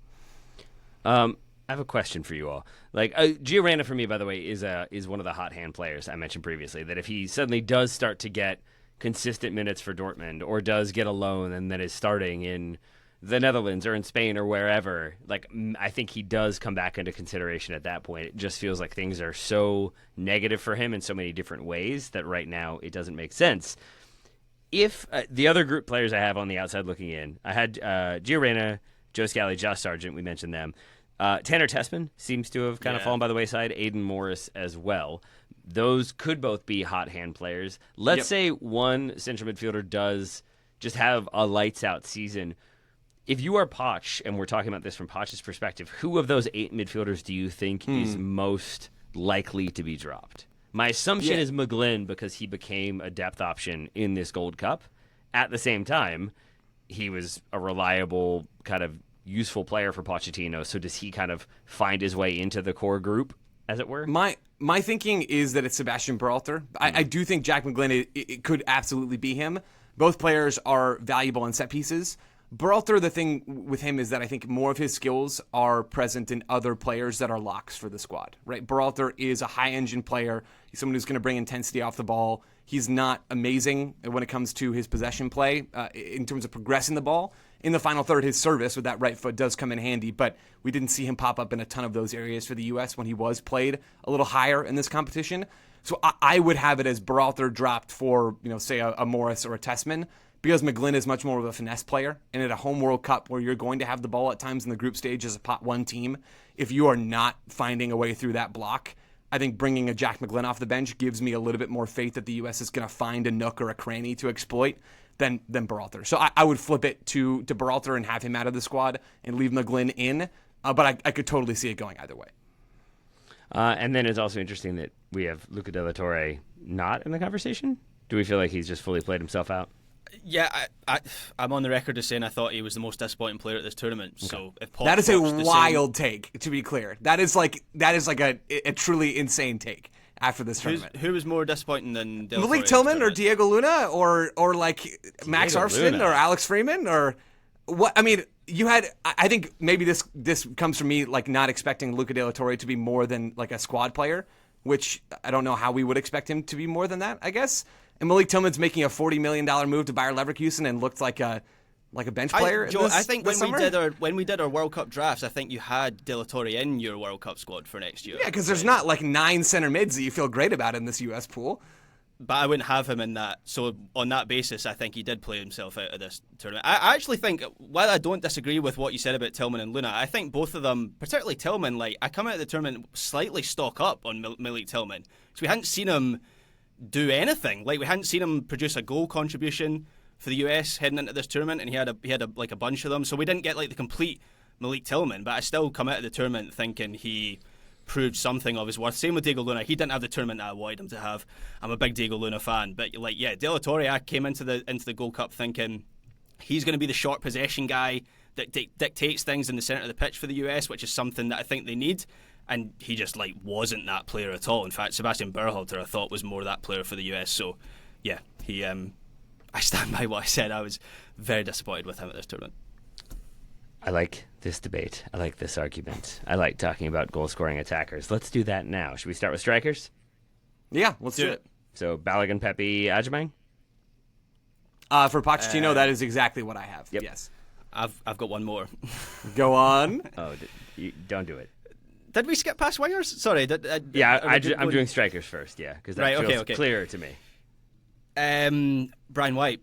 I have a question for you all. Like Giorena, for me, by the way, is one of the hot hand players I mentioned previously. That if he suddenly does start to get consistent minutes for Dortmund, or does get a loan and then is starting in the Netherlands or in Spain or wherever, like I think he does come back into consideration at that point. It just feels like things are so negative for him in so many different ways that right now it doesn't make sense. If the other group players I have on the outside looking in, I had Giorena, Joe Scally, Josh Sargent, we mentioned them. Tanner Tessman seems to have kind of fallen by the wayside. Aiden Morris as well. Those could both be hot hand players. Let's say one central midfielder does just have a lights out season. If you are Poch, and we're talking about this from Poch's perspective, who of those 8 midfielders do you think is most likely to be dropped? My assumption is McGlynn, because he became a depth option in this Gold Cup. At the same time, he was a reliable, kind of useful player for Pochettino. So does he kind of find his way into the core group, as it were? My thinking is that it's Sebastian Berhalter. I do think Jack McGlynn, it could absolutely be him. Both players are valuable in set pieces. Berhalter, the thing with him is that I think more of his skills are present in other players that are locks for the squad, right? Berhalter is a high-engine player. He's someone who's going to bring intensity off the ball. He's not amazing when it comes to his possession play in terms of progressing the ball. In the final third, his service with that right foot does come in handy, but we didn't see him pop up in a ton of those areas for the U.S. when he was played a little higher in this competition. So I would have it as Berhalter dropped for, say a Morris or a Tessman, because McGlynn is much more of a finesse player, and at a home World Cup where you're going to have the ball at times in the group stage as a pot 1 team, if you are not finding a way through that block, I think bringing a Jack McGlynn off the bench gives me a little bit more faith that the U.S. is going to find a nook or a cranny to exploit than Berhalter. So I would flip it to Berhalter and have him out of the squad and leave McGlynn in, but I could totally see it going either way. And then it's also interesting that we have Luca de la Torre not in the conversation. Do we feel like he's just fully played himself out? Yeah, I'm on the record as saying I thought he was the most disappointing player at this tournament. Okay. So if Poch that is a watched the wild take, to be clear. That is like a truly insane take after this tournament. Who was more disappointing than Del Malik Tillman or Diego Luna or like Max Armstrong or Alex Freeman or what? I mean, you had. I think maybe this comes from me like not expecting Luca de la Torre to be more than like a squad player, which I don't know how we would expect him to be more than that, I guess. And Malik Tillman's making a $40 million move to Bayer Leverkusen and looked like a bench player. I think this when we did our World Cup drafts, I think you had De La Torre in your World Cup squad for next year. Yeah, because there's not like 9 center mids that you feel great about in this U.S. pool. But I wouldn't have him in that. So on that basis, I think he did play himself out of this tournament. I actually think, while I don't disagree with what you said about Tillman and Luna, I think both of them, particularly Tillman, like I come out of the tournament slightly stock up on Malik Tillman. So we hadn't seen him do anything. Like we hadn't seen him produce a goal contribution for the US heading into this tournament, and he had a bunch of them. So we didn't get like the complete Malik Tillman, but I still come out of the tournament thinking he proved something of his worth. Same with Diego Luna. He didn't have the tournament that I wanted him to have. I'm a big Diego Luna fan, but De La Torre, I came into the Gold Cup thinking he's going to be the short possession guy that dictates things in the center of the pitch for the US, which is something that I think they need. And he just wasn't that player at all. In fact, Sebastian Berhalter I thought was more that player for the US. So yeah, I stand by what I said. I was very disappointed with him at this tournament. I like this debate. I like this argument. I like talking about goal-scoring attackers. Let's do that now. Should we start with strikers? Yeah, let's do it. So Balogun, Pepe, Ajimang? For Pochettino, that is exactly what I have. Yep. Yes. I've got one more. Go on. Oh, don't do it. Did we skip past wingers? Sorry. I'm doing strikers first, yeah, because that feels clearer to me. Brian White.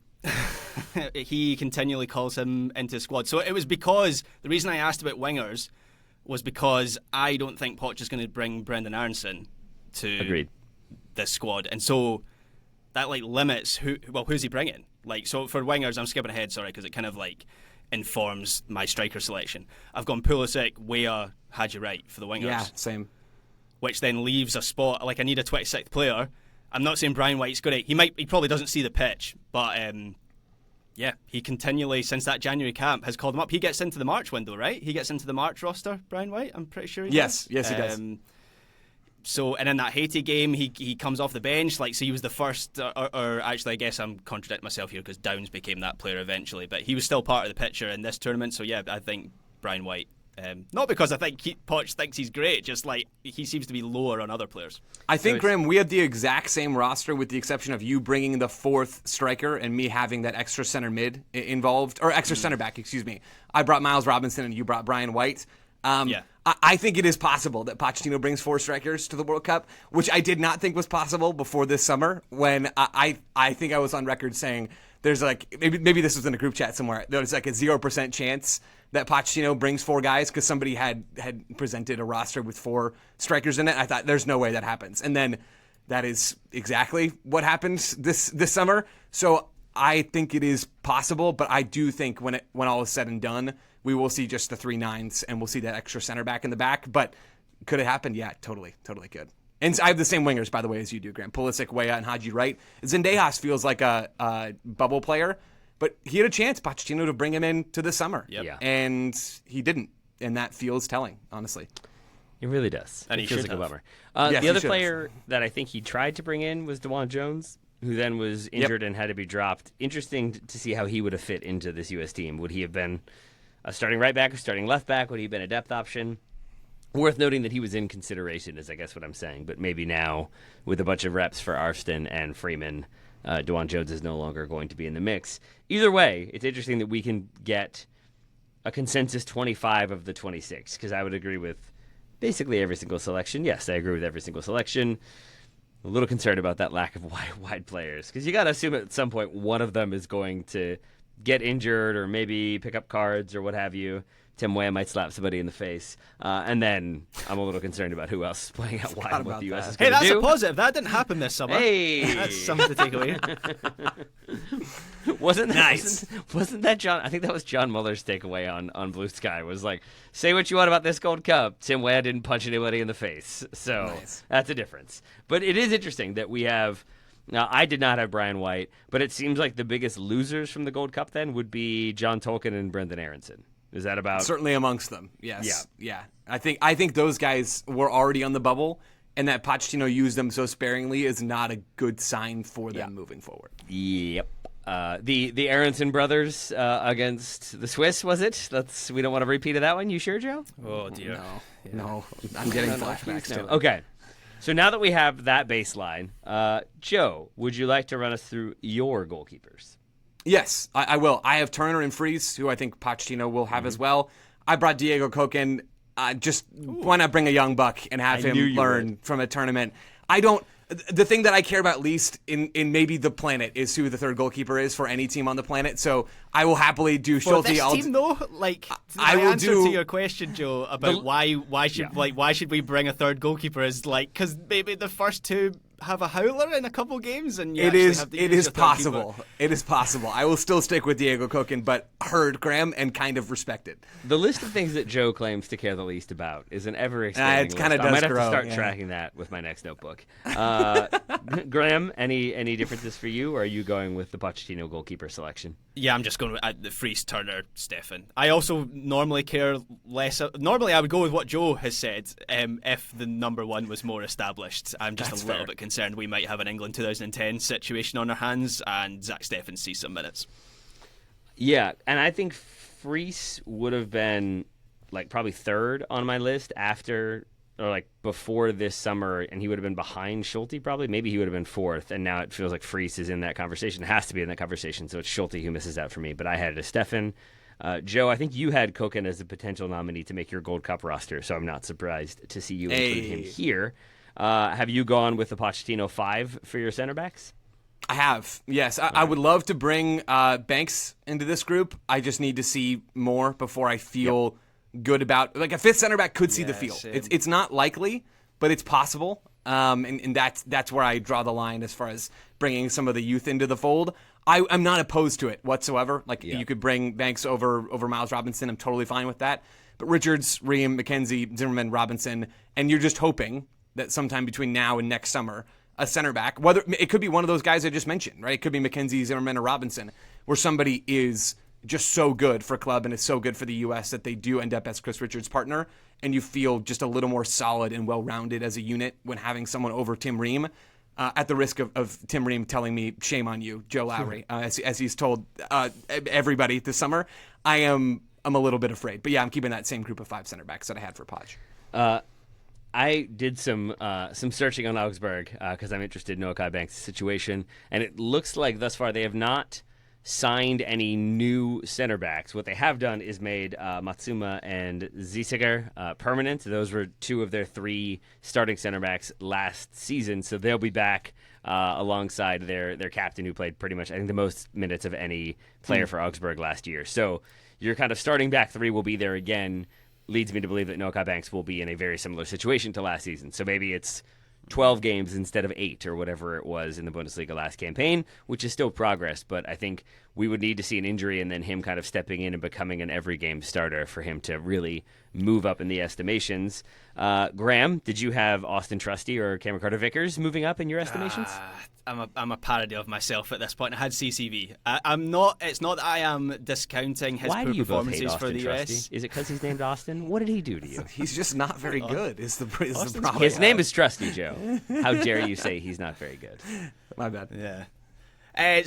He continually calls him into his squad. So it was because the reason I asked about wingers was because I don't think Poch is going to bring Brendan Aronson to this squad, and so that limits who's he bringing. So for wingers, I'm skipping ahead, sorry, because it kind of informs my striker selection. I've gone Pulisic, Weah, Haji Wright for the wingers. Yeah, same. Which then leaves a spot. I need a 26th player. I'm not saying Brian White's good. He probably doesn't see the pitch, but he continually since that January camp has called him up. He gets into the March window, right? He gets into the March roster. Brian White, I'm pretty sure. Yes, he does. So, and in that Haiti game, he comes off the bench. So he was the first, or actually, I guess I'm contradicting myself here because Downs became that player eventually, but he was still part of the picture in this tournament. So yeah, I think Brian White. Not because I think Poch thinks he's great, just he seems to be lower on other players. I think, Graham, we had the exact same roster with the exception of you bringing the fourth striker and me having that extra center mid involved, or extra center back, excuse me. I brought Miles Robinson and you brought Brian White. I think it is possible that Pochettino brings four strikers to the World Cup, which I did not think was possible before this summer when I think I was on record saying there's maybe this was in a group chat somewhere, there's a 0% chance that Pochettino brings four guys because somebody had presented a roster with four strikers in it. I thought there's no way that happens. And then that is exactly what happened this summer. So I think it is possible, but I do think when all is said and done, we will see just the 3 9s and we'll see that extra center back in the back. But could it happen? Yeah, totally could. And I have the same wingers, by the way, as you do, Graham. Pulisic, Weah, and Haji Wright. Zendejas feels like a bubble player, but he had a chance, Pochettino, to bring him in to the summer. Yep. Yeah. And he didn't. And that feels telling, honestly. It really does. And it feels like a bummer. Yes, the other player that I think he tried to bring in was DeJuan Jones, who then was injured and had to be dropped. Interesting to see how he would have fit into this U.S. team. Would he have been a starting right back or starting left back? Would he have been a depth option? Worth noting that he was in consideration, is I guess what I'm saying. But maybe now, with a bunch of reps for Arston and Freeman, DeJuan Jones is no longer going to be in the mix. Either way, it's interesting that we can get a consensus 25 of the 26, because I would agree with basically every single selection. Yes, I agree with every single selection. A little concerned about that lack of wide players, because you got to assume at some point one of them is going to get injured or maybe pick up cards or what have you. Tim Weah might slap somebody in the face. And then I'm a little concerned about who else is playing out wide and what the U.S. is going to do. Hey, that's a positive. That didn't happen this summer. Hey! That's something to take away. Wasn't that John? I think that was John Muller's takeaway on Blue Sky. Was say what you want about this Gold Cup. Tim Weah didn't punch anybody in the face. So That's a difference. But it is interesting that we have... Now, I did not have Brian White, but it seems like the biggest losers from the Gold Cup then would be John Tolkien and Brendan Aronson. Is that about... Certainly amongst them, yes. Yeah. I think those guys were already on the bubble, and that Pochettino used them so sparingly is not a good sign for them moving forward. Yep. The Aronson brothers against the Swiss, was it? We don't want to repeat of that one. You sure, Joe? Oh, dear. No. I'm getting flashbacks to it. Okay. So now that we have that baseline, Joe, would you like to run us through your goalkeepers? Yes, I will. I have Turner and Fries, who I think Pochettino will have as well. I brought Diego Koken. Why not bring a young buck and have him learn from a tournament? The thing that I care about least in maybe the planet is who the third goalkeeper is for any team on the planet. So I will happily do Schulte. For this team, though, I will answer to your question, Joe, about why should we bring a third goalkeeper is because maybe the first two have a howler in a couple games, and It is possible. It is possible. I will still stick with Diego Koken, but heard Graham and kind of respect it. The list of things that Joe claims to care the least about is an ever-expanding It kind of list. does I might have grow, to start yeah. tracking that with my next notebook. Graham, any differences for you, or are you going with the Pochettino goalkeeper selection? Yeah, I'm just going with the Fries, Turner, Stefan. I also normally care less. Normally, I would go with what Joe has said if the number one was more established. I'm just That's a little fair. bit concerned we might have an England 2010 situation on our hands, and Zach Steffen sees some minutes. Yeah, and I think Fries would have been like probably third on my list after or like before this summer, and he would have been behind Schulte probably. Maybe he would have been fourth, and now it feels like Fries is in that conversation. It has to be in that conversation, so it's Schulte who misses out for me. But I had it as Stefan. Joe, I think you had Koken as a potential nominee to make your Gold Cup roster, so I'm not surprised to see you include him here. Have you gone with the Pochettino 5 for your center backs? I have, yes. I would love to bring Banks into this group. I just need to see more before I feel good about. Like a fifth center back could see the field. Same. It's not likely, but it's possible. And that's where I draw the line as far as bringing some of the youth into the fold. I'm not opposed to it whatsoever. Like you could bring Banks over Miles Robinson. I'm totally fine with that. But Richards, Ream, McKenzie, Zimmerman, Robinson, and you're just hoping that sometime between now and next summer, a center back, whether it could be one of those guys I just mentioned, right? It could be McKenzie, Zimmerman, or Robinson, where somebody is just so good for a club and is so good for the U.S. that they do end up as Chris Richards' partner, and you feel just a little more solid and well-rounded as a unit when having someone over Tim Ream, at the risk of Tim Ream telling me, shame on you, Joe Lowery, as he's told everybody this summer. I'm a little bit afraid. But yeah, I'm keeping that same group of 5 center backs that I had for Poch. I did some searching on Augsburg because I'm interested in Nokai Banks' situation, and it looks like thus far they have not signed any new center backs. What they have done is made Matsuma and Ziesiger permanent. Those were 2 of their 3 starting center backs last season, so they'll be back alongside their captain, who played pretty much, I think, the most minutes of any player for Augsburg last year. So your kind of starting back 3 will be there again. Leads me to believe that Nokai Banks will be in a very similar situation to last season. So maybe it's 12 games instead of 8 or whatever it was in the Bundesliga last campaign, which is still progress. But I think we would need to see an injury and then him kind of stepping in and becoming an every game starter for him to really move up in the estimations. Graham, did you have Austin Trusty or Cameron Carter-Vickers moving up in your estimations? I'm a parody of myself at this point. I had CCV. I'm not. It's not that I am discounting his Why poor do you both hate performances for Austin the Trusty? US. Is it because he's named Austin? What did he do to you? He's just not very good, is the problem. His name is Trusty, Joe. How dare you say he's not very good? My bad. Yeah. I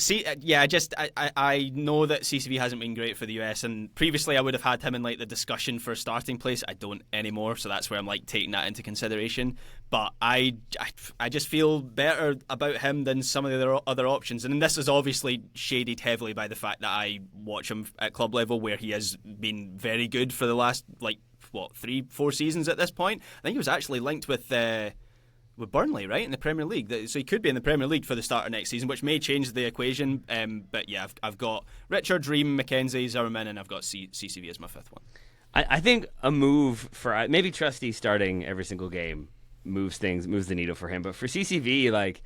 know that CCV hasn't been great for the US, and previously I would have had him in like the discussion for a starting place. I don't anymore, so that's where I'm like taking that into consideration. But I just feel better about him than some of the other options, and this is obviously shaded heavily by the fact that I watch him at club level, where he has been very good for the last 3-4 seasons at this point. I think he was actually linked with Burnley, right, in the Premier League. So he could be in the Premier League for the start of next season, which may change the equation. But yeah, I've got Richard, Ream, McKenzie, Zimmerman, and I've got CCV as my 5th one. I think a move for maybe Trusty starting every single game moves the needle for him. But for CCV, like,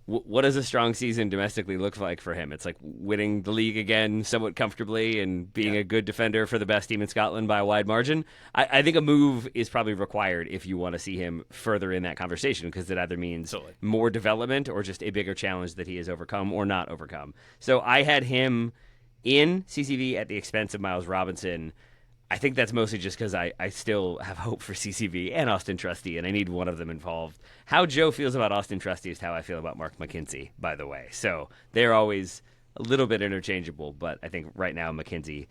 what does a strong season domestically look like for him? It's like winning the league again somewhat comfortably and being a good defender for the best team in Scotland by a wide margin. I think a move is probably required if you want to see him further in that conversation, because it either means more development or just a bigger challenge that he has overcome or not overcome. So I had him in CCV at the expense of Miles Robinson. I think that's mostly just because I still have hope for CCV and Austin Trusty, and I need one of them involved. How Joe feels about Austin Trusty is how I feel about Mark McKenzie, by the way. So they're always a little bit interchangeable, but I think right now McKenzie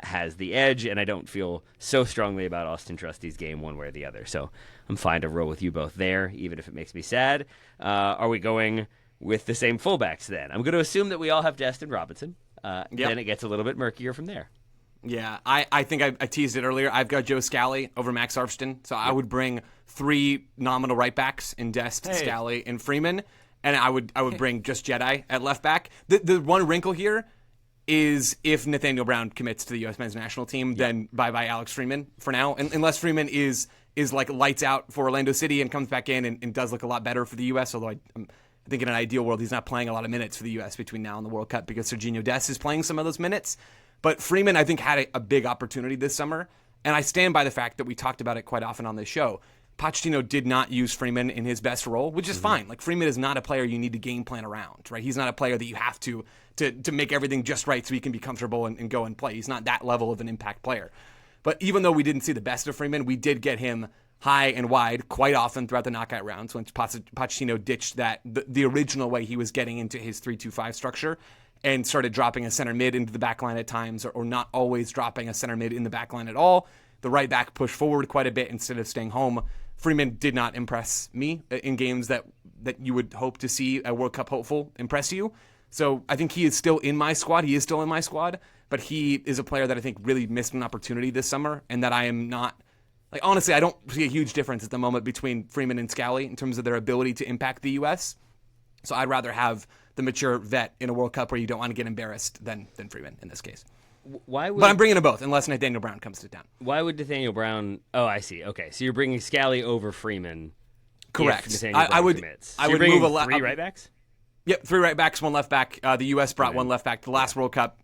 has the edge, and I don't feel so strongly about Austin Trusty's game one way or the other. So I'm fine to roll with you both there, even if it makes me sad. Are we going with the same fullbacks then? I'm going to assume that we all have Dest and Robinson. Then it gets a little bit murkier from there. Yeah, I think I teased it earlier. I've got Joe Scally over Max Arfston, so I would bring 3 nominal right backs in Dest, Scally, and Freeman, and I would bring just Jedi at left back. The one wrinkle here is if Nathaniel Brown commits to the U.S. men's national team, then bye-bye Alex Freeman for now, unless Freeman is is like lights out for Orlando City and comes back in and does look a lot better for the U.S., although I think in an ideal world he's not playing a lot of minutes for the U.S. between now and the World Cup because Serginho Dest is playing some of those minutes. But Freeman, I think, had a big opportunity this summer, and I stand by the fact that we talked about it quite often on this show. Pochettino did not use Freeman in his best role, which is fine. Like, Freeman is not a player you need to game plan around, right? He's not a player that you have to make everything just right so he can be comfortable and go and play. He's not that level of an impact player. But even though we didn't see the best of Freeman, we did get him high and wide quite often throughout the knockout rounds when Pochettino ditched the original way he was getting into his 3-2-5 structure and started dropping a center mid into the back line at times, or not always dropping a center mid in the back line at all. The right back pushed forward quite a bit instead of staying home. Freeman did not impress me in games that you would hope to see a World Cup hopeful impress you. So I think he is still in my squad. He is still in my squad, but he is a player that I think really missed an opportunity this summer, and that I am not, like, honestly, I don't see a huge difference at the moment between Freeman and Scally in terms of their ability to impact the U.S. So I'd rather have the mature vet in a World Cup where you don't want to get embarrassed than Freeman in this case. But I'm bringing them both unless Nathaniel Brown comes to town. Why would Nathaniel Brown? Oh, I see. Okay, so you're bringing Scally over Freeman. Correct. If Nathaniel Brown commits. I would move three right backs. Yep, 3 right backs, 1 left back. The U.S. brought 1 left back. The last World Cup,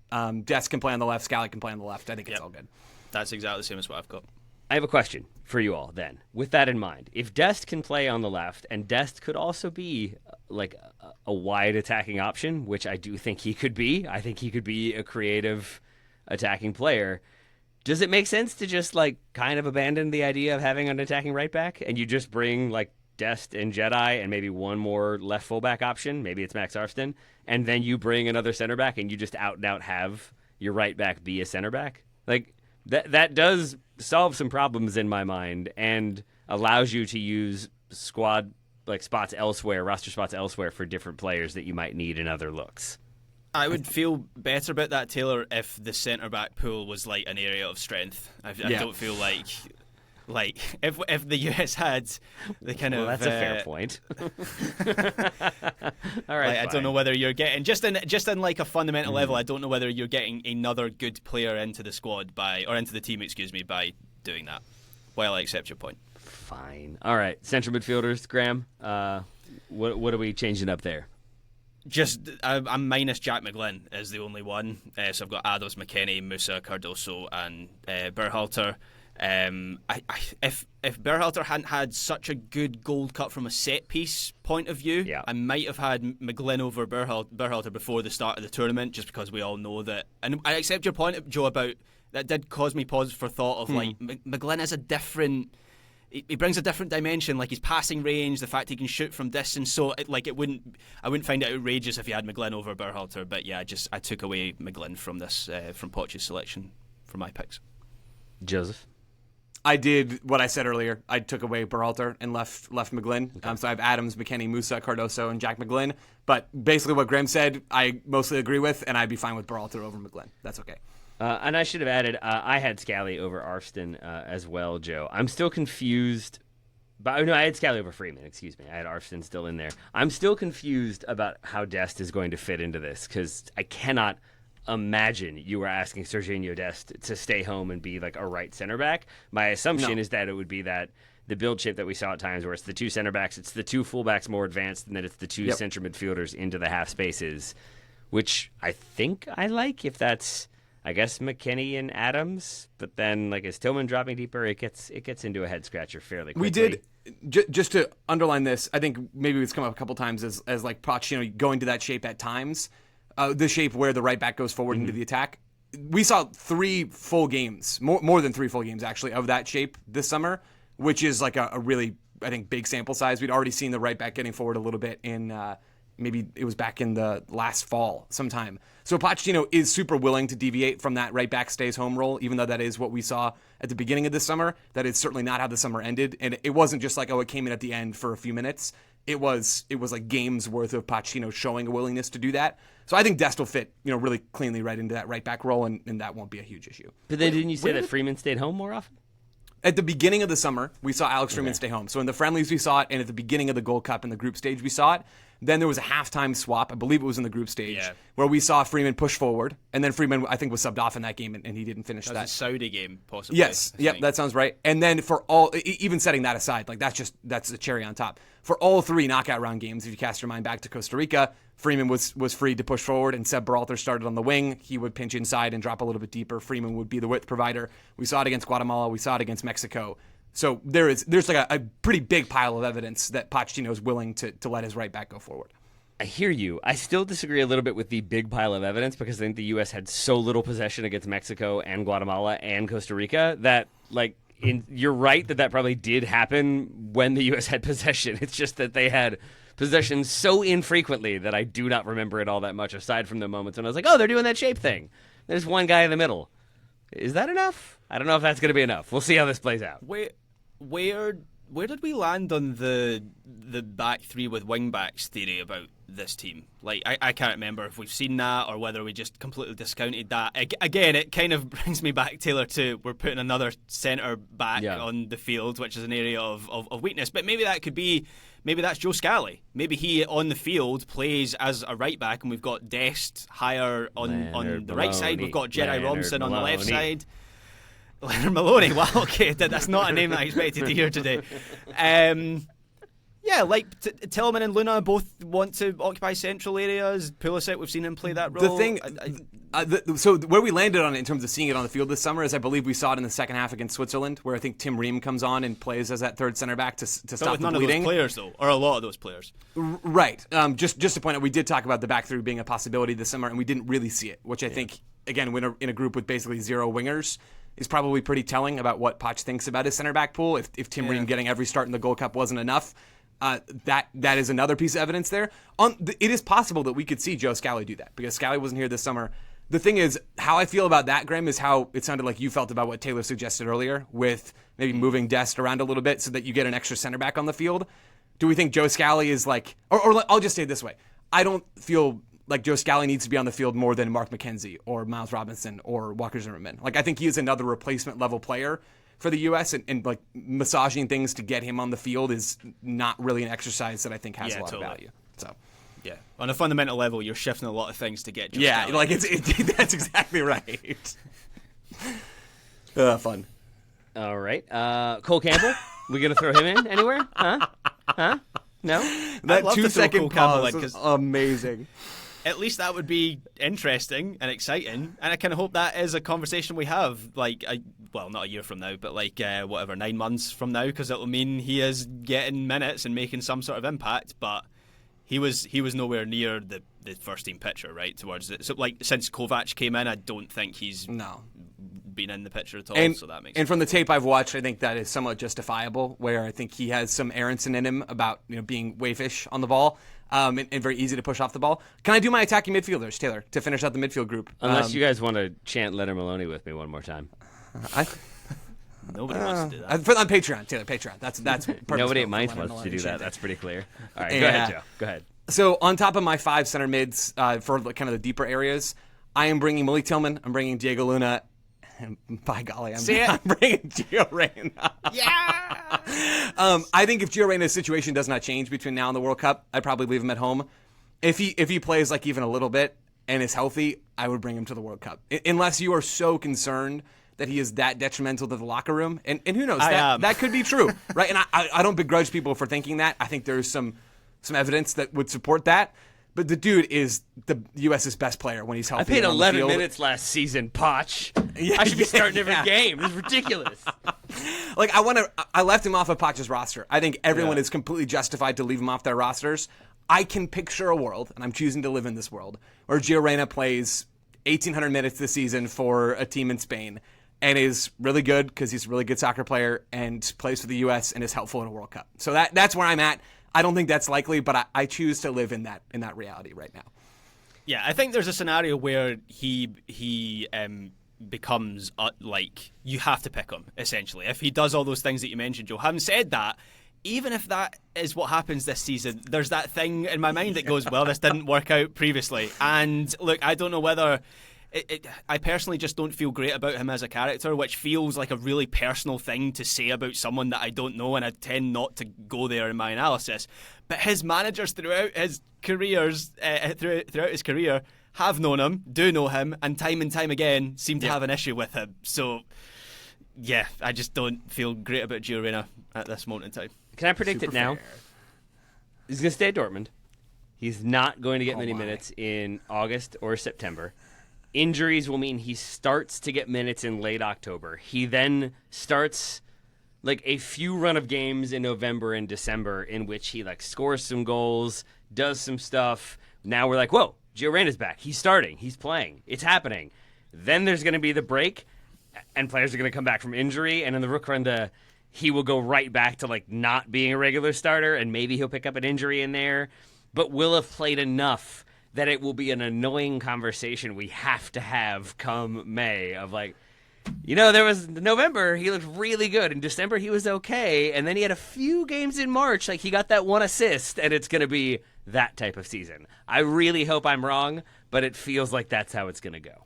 Dest can play on the left, Scally can play on the left. I think it's all good. That's exactly the same as what I've got. I have a question for you all then. With that in mind, if Dest can play on the left, and Dest could also be like a wide attacking option, which I do think he could be. I think he could be a creative attacking player. Does it make sense to just like kind of abandon the idea of having an attacking right back and you just bring like Dest and Jedi and maybe one more left fullback option? Maybe it's Max Arston, and then you bring another center back and you just out and out have your right back be a center back? Like that does solve some problems in my mind and allows you to use squad like spots elsewhere, roster spots elsewhere for different players that you might need in other looks. I would feel better about that, Taylor, if the centre-back pool was like an area of strength. I don't feel like if the US had the kind of... that's a fair point. All right, I don't know whether you're getting... Just in like a fundamental level, I don't know whether you're getting another good player into the squad into the team, by doing that. While I accept your point. Fine. All right, central midfielders, Graham. What are we changing up there? I'm minus Jack McGlynn as the only one. So I've got Adams, McKennie, Musa, Cardoso, and Berhalter. If Berhalter hadn't had such a good Gold Cup from a set piece point of view, I might have had McGlynn over Berhalter before the start of the tournament, just because we all know that. And I accept your point, Joe, about that did cause me pause for thought of like McGlynn is a different. He brings a different dimension, like his passing range, the fact he can shoot from distance. So, I wouldn't find it outrageous if you had McGlynn over Berhalter. But yeah, I took away McGlynn from this from Poch's selection for my picks. Joseph, I did what I said earlier. I took away Berhalter and left McGlynn. Okay. So I have Adams, McKennie, Musa, Cardoso, and Jack McGlynn. But basically, what Graham said, I mostly agree with, and I'd be fine with Berhalter over McGlynn. That's okay. And I should have added, I had Scally over Arston as well, Joe. I'm still confused. I had Scally over Freeman, excuse me. I had Arston still in there. I'm still confused about how Dest is going to fit into this, because I cannot imagine you were asking Serginho Dest to stay home and be like a right center back. My assumption is that it would be that the build shape that we saw at times where it's the 2 center backs, it's the 2 fullbacks more advanced, and then it's the 2 center midfielders into the half spaces, which I think I like if that's... I guess McKennie and Adams, but then like as Tillman dropping deeper, it gets into a head scratcher fairly quickly. We did, just to underline this, I think maybe it's come up a couple times as like Pochettino going to that shape at times, the shape where the right back goes forward into the attack. We saw 3 full games, more than 3 full games actually, of that shape this summer, which is like a really, I think, big sample size. We'd already seen the right back getting forward a little bit in maybe it was back in the last fall sometime. So Pochettino is super willing to deviate from that right back stays home role, even though that is what we saw at the beginning of this summer. That is certainly not how the summer ended. And it wasn't just like, it came in at the end for a few minutes. It was like games worth of Pochettino showing a willingness to do that. So I think Dest will fit, really cleanly right into that right back role, and that won't be a huge issue. But then didn't you say that Freeman stayed home more often? At the beginning of the summer, we saw Alex Freeman stay home. So in the friendlies, we saw it, and at the beginning of the Gold Cup in the group stage, we saw it. Then there was a halftime swap. I believe it was in the group stage where we saw Freeman push forward, and then Freeman, I think, was subbed off in that game, and he didn't finish that. That was a Saudi game, possibly. Yes, yep, that sounds right. And then for all, even setting that aside, like that's the cherry on top. For all 3 knockout round games, if you cast your mind back to Costa Rica, Freeman was free to push forward, and Seb Berhalter started on the wing. He would pinch inside and drop a little bit deeper. Freeman would be the width provider. We saw it against Guatemala. We saw it against Mexico. So there's like a pretty big pile of evidence that Pochettino is willing to let his right back go forward. I hear you. I still disagree a little bit with the big pile of evidence because I think the U.S. had so little possession against Mexico and Guatemala and Costa Rica that, like, you're right that probably did happen when the U.S. had possession. It's just that they had possession so infrequently that I do not remember it all that much, aside from the moments when I was like, oh, they're doing that shape thing. There's one guy in the middle. Is that enough? I don't know if that's going to be enough. We'll see how this plays out. Where did we land on the back 3 with wing backs theory about this team? Like, I can't remember if we've seen that or whether we just completely discounted that. Again, it kind of brings me back, Taylor, to we're putting another centre back on the field, which is an area of weakness. But maybe that's Joe Scally. Maybe he on the field plays as a right back, and we've got Dest higher on the right side. We've got Jedi Robinson on the left side. Leonard Maloney. Wow, okay, that's not a name that I expected to hear today. Tillman and Luna both want to occupy central areas. Pulisic, we've seen him play that role. The thing, so where we landed on it in terms of seeing it on the field this summer is I believe we saw it in the second half against Switzerland, where I think Tim Ream comes on and plays as that third center back to stop the bleeding. With none of those players, though, or a lot of those players. Right. Just to point out, we did talk about the back 3 being a possibility this summer, and we didn't really see it, which I think, again, when in a group with basically 0 wingers, is probably pretty telling about what Poch thinks about his center back pool. If Tim Ream getting every start in the Gold Cup wasn't enough, that is another piece of evidence there. It is possible that we could see Joe Scally do that because Scally wasn't here this summer. The thing is, how I feel about that, Graham, is how it sounded like you felt about what Taylor suggested earlier with maybe moving Dest around a little bit so that you get an extra center back on the field. Do we think Joe Scally is like, or I'll just say it this way. I don't feel like Joe Scally needs to be on the field more than Mark McKenzie or Miles Robinson or Walker Zimmerman. Like, I think he is another replacement level player for the U.S. and like massaging things to get him on the field is not really an exercise that I think has a lot of value. So, yeah, on a fundamental level, you're shifting a lot of things to get. Joe Scally. Like that's exactly right. Fun. All right, Cole Campbell. We gonna throw him in anywhere? Huh? No. That 2-second pause was amazing. At least that would be interesting and exciting, and I kind of hope that is a conversation we have, not a year from now, but 9 months from now, because it'll mean he is getting minutes and making some sort of impact, but he was nowhere near the first team picture, right, towards it. So, since Kovac came in, I don't think he's been in the picture at all, so that makes sense. And from the tape I've watched, I think that is somewhat justifiable, where I think he has some Aronson in him about being wayfish on the ball. And very easy to push off the ball. Can I do my attacking midfielders, Taylor, to finish out the midfield group? Unless you guys want to chant Leonard Maloney with me one more time. Nobody wants to do that. On Patreon, Taylor, Patreon. That's nobody at mine wants to do that. That's pretty clear. All right, go ahead, Joe. Go ahead. So on top of my 5 center mids for kind of the deeper areas, I am bringing Malik Tillman. I'm bringing Diego Luna. And by golly, I'm bringing Gio Reyna. Yeah! I think if Gio Reyna's situation does not change between now and the World Cup, I'd probably leave him at home. If he plays even a little bit and is healthy, I would bring him to the World Cup. Unless you are so concerned that he is that detrimental to the locker room. And who knows, that could be true, right? And I don't begrudge people for thinking that. I think there's some evidence that would support that. But the dude is the U.S.'s best player when he's healthy. I played 11 minutes last season, Poch. I should be starting every game. It's ridiculous. I left him off of Poch's roster. I think everyone is completely justified to leave him off their rosters. I can picture a world, and I'm choosing to live in this world, where Gio Reyna plays 1,800 minutes this season for a team in Spain and is really good because he's a really good soccer player and plays for the U.S. and is helpful in a World Cup. So that's where I'm at. I don't think that's likely, but I choose to live in that reality right now. Yeah, I think there's a scenario where he becomes you have to pick him, essentially. If he does all those things that you mentioned, Joe. Having said that, even if that is what happens this season, there's that thing in my mind that goes, well, this didn't work out previously. And look, I don't know whether I personally just don't feel great about him as a character, which feels like a really personal thing to say about someone that I don't know, and I tend not to go there in my analysis. But his managers throughout his careers, throughout his career, have known him, do know him, and time again seem to have an issue with him. So, yeah, I just don't feel great about Gio Reyna at this moment in time. Can I predict it now? Fair. He's going to stay at Dortmund. He's not going to get many minutes in August or September. Injuries will mean he starts to get minutes in late October. He then starts like a few run of games in November and December in which he like scores some goals, does some stuff. Now we're like, whoa, Gio Reyna's back. He's starting. He's playing. It's happening. Then there's going to be the break, and players are going to come back from injury, and in the Rückrunde, he will go right back to like not being a regular starter, and maybe he'll pick up an injury in there, but will have played enough that it will be an annoying conversation we have to have come May of like, there was November, he looked really good. In December, he was okay. And then he had a few games in March, like he got that one assist, and it's going to be that type of season. I really hope I'm wrong, but it feels like that's how it's going to go.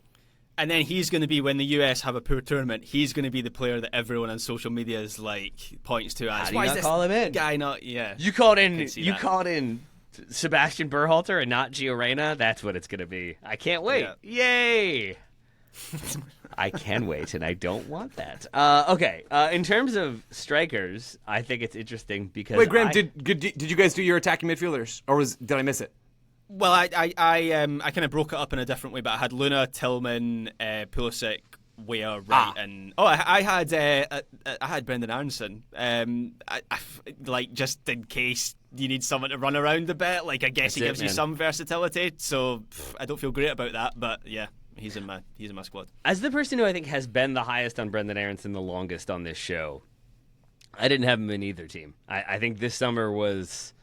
And then he's going to be, when the US have a poor tournament, he's going to be the player that everyone on social media is like points to as. How do you not call him in? Guy not, yeah. You called in Sebastian Berhalter and not Gio Reyna. That's what it's going to be. I can't wait. Yeah. Yay! I can wait, and I don't want that. Okay. In terms of strikers, I think it's interesting because. Wait, Graham, did you guys do your attacking midfielders, or did I miss it? Well, I kind of broke it up in a different way, but I had Luna, Tillman, Pulisic, Weah, Wright, and I had Brendan Aronson. Like just in case you need someone to run around a bit, like I guess he gives you some versatility. So I don't feel great about that, but yeah, he's in my squad. As the person who I think has been the highest on Brendan Aronson the longest on this show, I didn't have him in either team. I think this summer was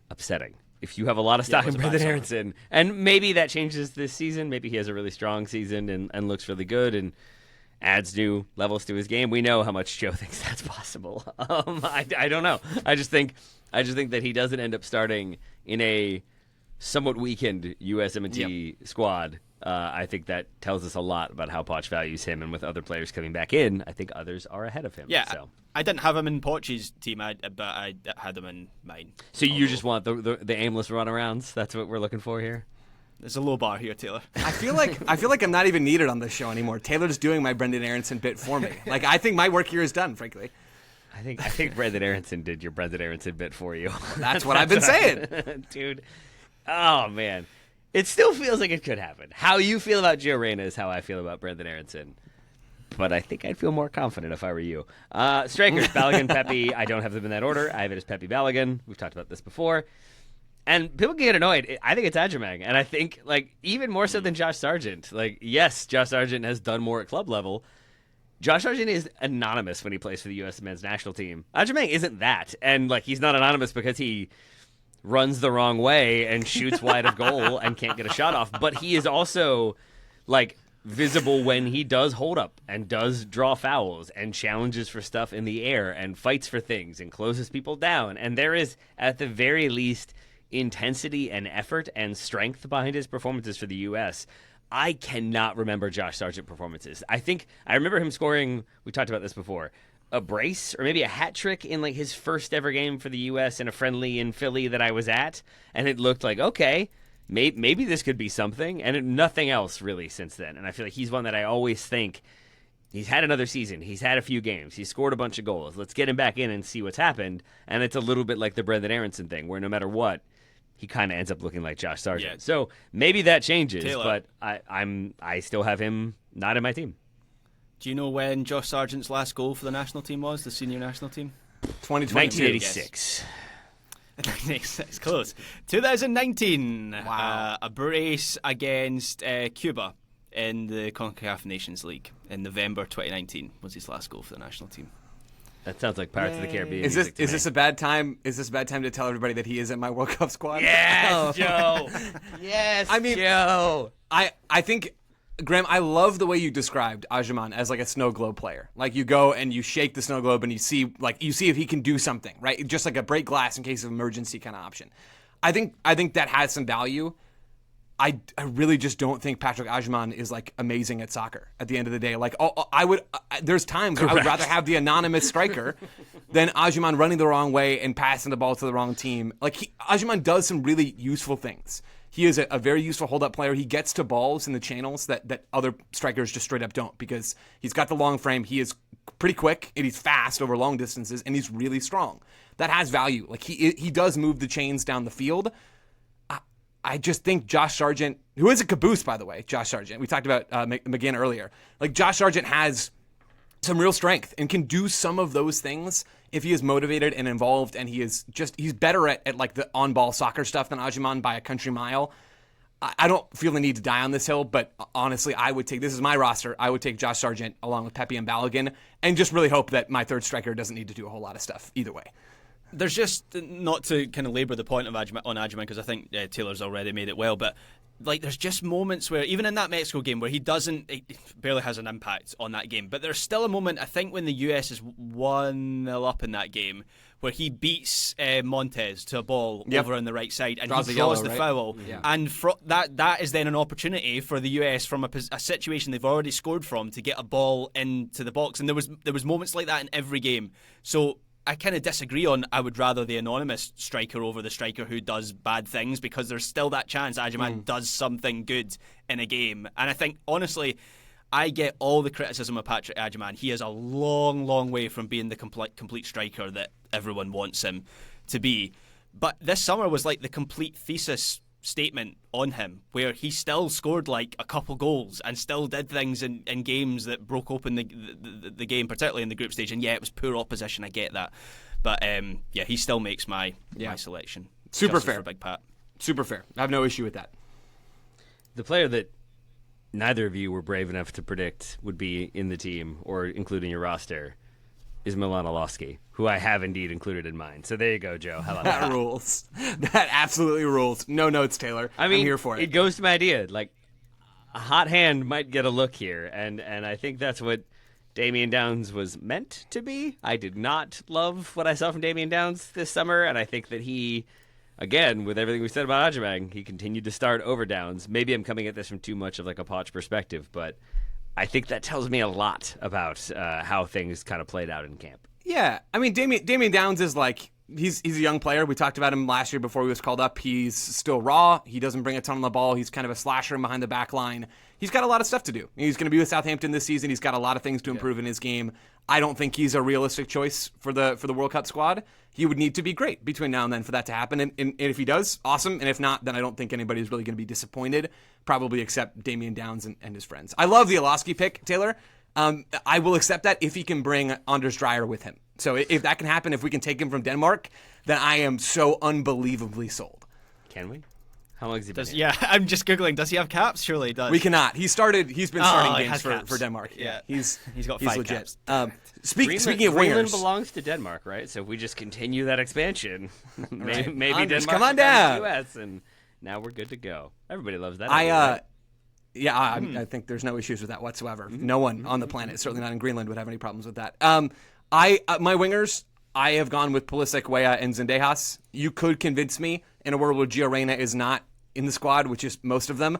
upsetting. If you have a lot of stock in Brendan Aronson, and maybe that changes this season, maybe he has a really strong season and looks really good and adds new levels to his game. We know how much Joe thinks that's possible. I don't know. I just think that he doesn't end up starting in a somewhat weakened USMNT squad. I think that tells us a lot about how Poch values him, and with other players coming back in, I think others are ahead of him. Yeah, so. I didn't have him in Poch's team, but I had him in mine. So you just want the aimless runarounds? That's what we're looking for here? There's a low bar here, Taylor. I feel like I'm not even needed on this show anymore. Taylor's doing my Brendan Aronson bit for me. Like I think my work here is done, frankly. I think Brendan Aronson did your Brendan Aronson bit for you. That's what I've been saying. Dude. Oh, man. It still feels like it could happen. How you feel about Gio Reyna is how I feel about Brendan Aronson. But I think I'd feel more confident if I were you. Strikers, Balogun, Pepe. I don't have them in that order. I have it as Pepe Balogun. We've talked about this before. And people can get annoyed. I think it's Adjumang. And I think, like, even more so than Josh Sargent. Like, yes, Josh Sargent has done more at club level. Josh Sargent is anonymous when he plays for the U.S. men's national team. Adjumang isn't that. And, like, he's not anonymous because he runs the wrong way and shoots wide of goal and can't get a shot off. But he is also, like, visible when he does hold up and does draw fouls and challenges for stuff in the air and fights for things and closes people down. And there is, at the very least, intensity and effort and strength behind his performances for the U.S. I cannot remember Josh Sargent performances. I remember him scoring, we talked about this before, a brace or maybe a hat trick in like his first ever game for the U.S. in a friendly in Philly that I was at. And it looked like, okay, maybe this could be something, and nothing else really since then. And I feel like he's one that I always think he's had another season. He's had a few games. He's scored a bunch of goals. Let's get him back in and see what's happened. And it's a little bit like the Brendan Aronson thing, where no matter what, he kind of ends up looking like Josh Sargent. Yeah. So maybe that changes, Taylor, but I still have him not in my team. Do you know when Josh Sargent's last goal for the national team was, the senior national team? 1986. 1986, close. 2019. Wow. A brace against Cuba in the CONCACAF Nations League in November 2019 was his last goal for the national team. That sounds like Pirates of the Caribbean. Is this a bad time? Is this a bad time to tell everybody that he is in my World Cup squad? Yes, Joe. Yes, Joe. I think, Graham, I love the way you described Adjumang as like a snow globe player. Like you go and you shake the snow globe and you see if he can do something, right? Just like a break glass in case of emergency kind of option. I think that has some value. I really just don't think Patrick Agyemang is like amazing at soccer at the end of the day. Like there's times where I would rather have the anonymous striker than Agyemang running the wrong way and passing the ball to the wrong team. Like Agyemang does some really useful things. He is a very useful hold-up player. He gets to balls in the channels that other strikers just straight up don't, because he's got the long frame. He is pretty quick, and he's fast over long distances, and he's really strong. That has value. Like he does move the chains down the field. I just think Josh Sargent, who is a caboose, by the way, Josh Sargent. We talked about McGinn earlier. Like Josh Sargent has some real strength and can do some of those things if he is motivated and involved, and he's better at like the on-ball soccer stuff than Agyemang by a country mile. I don't feel the need to die on this hill, but honestly, this is my roster, I would take Josh Sargent along with Pepe and Balogun, and just really hope that my third striker doesn't need to do a whole lot of stuff either way. There's just, not to kind of labour the point of Agyemang, because I think Taylor's already made it well, but like there's just moments where, even in that Mexico game where he barely has an impact on that game, but there's still a moment, I think, when the US is 1-0 up in that game, where he beats Montez to a ball over on the right side, and he draws the foul. Yeah. And that is then an opportunity for the US from a situation they've already scored from to get a ball into the box. And there was moments like that in every game. So I kind of disagree on, I would rather the anonymous striker over the striker who does bad things, because there's still that chance Agyemang does something good in a game. And I think, honestly, I get all the criticism of Patrick Agyemang. He is a long, long way from being the complete striker that everyone wants him to be. But this summer was like the complete thesis statement on him, where he still scored like a couple goals and still did things in games that broke open the game, particularly in the group stage. And yeah, it was poor opposition, I get that, but he still makes my selection. Super fair for Big Pat. Super fair. I have no issue with that. The player that neither of you were brave enough to predict would be in the team or included in your roster is Milan Orlovsky, who I have indeed included in mine. So there you go, Joe. How about that? That rules. That absolutely rules. No notes, Taylor. I mean, I'm here for it. It goes to my idea. Like, a hot hand might get a look here, and I think that's what Damian Downs was meant to be. I did not love what I saw from Damian Downs this summer, and I think that he, again, with everything we said about Agyemang, he continued to start over Downs. Maybe I'm coming at this from too much of like a Poch perspective, but I think that tells me a lot about how things kind of played out in camp. Yeah, I mean, Damian Downs is like, he's a young player. We talked about him last year before he was called up. He's still raw. He doesn't bring a ton on the ball. He's kind of a slasher behind the back line. He's got a lot of stuff to do. He's going to be with Southampton this season. He's got a lot of things to improve in his game. I don't think he's a realistic choice for the World Cup squad. He would need to be great between now and then for that to happen. And if he does, awesome. And if not, then I don't think anybody's really going to be disappointed, probably except Damian Downs and his friends. I love the Orlovsky pick, Taylor. I will accept that if he can bring Anders Dreyer with him. So if that can happen, if we can take him from Denmark, then I am so unbelievably sold. Can we? How long has he been here? Yeah, I'm just Googling. Does he have caps? Surely he does. We cannot. He's been starting games for Denmark. Yeah. He's got 5 legit. caps. Speaking of Greenland wingers, belongs to Denmark, right? So if we just continue that expansion, maybe Anders, Denmark come on becomes down. the US, and now we're good to go. Everybody loves that. I think there's no issues with that whatsoever. No one on the planet, certainly not in Greenland, would have any problems with that. My wingers, I have gone with Pulisic, Weah, and Zendejas. You could convince me in a world where Gio Reyna is not in the squad, which is most of them,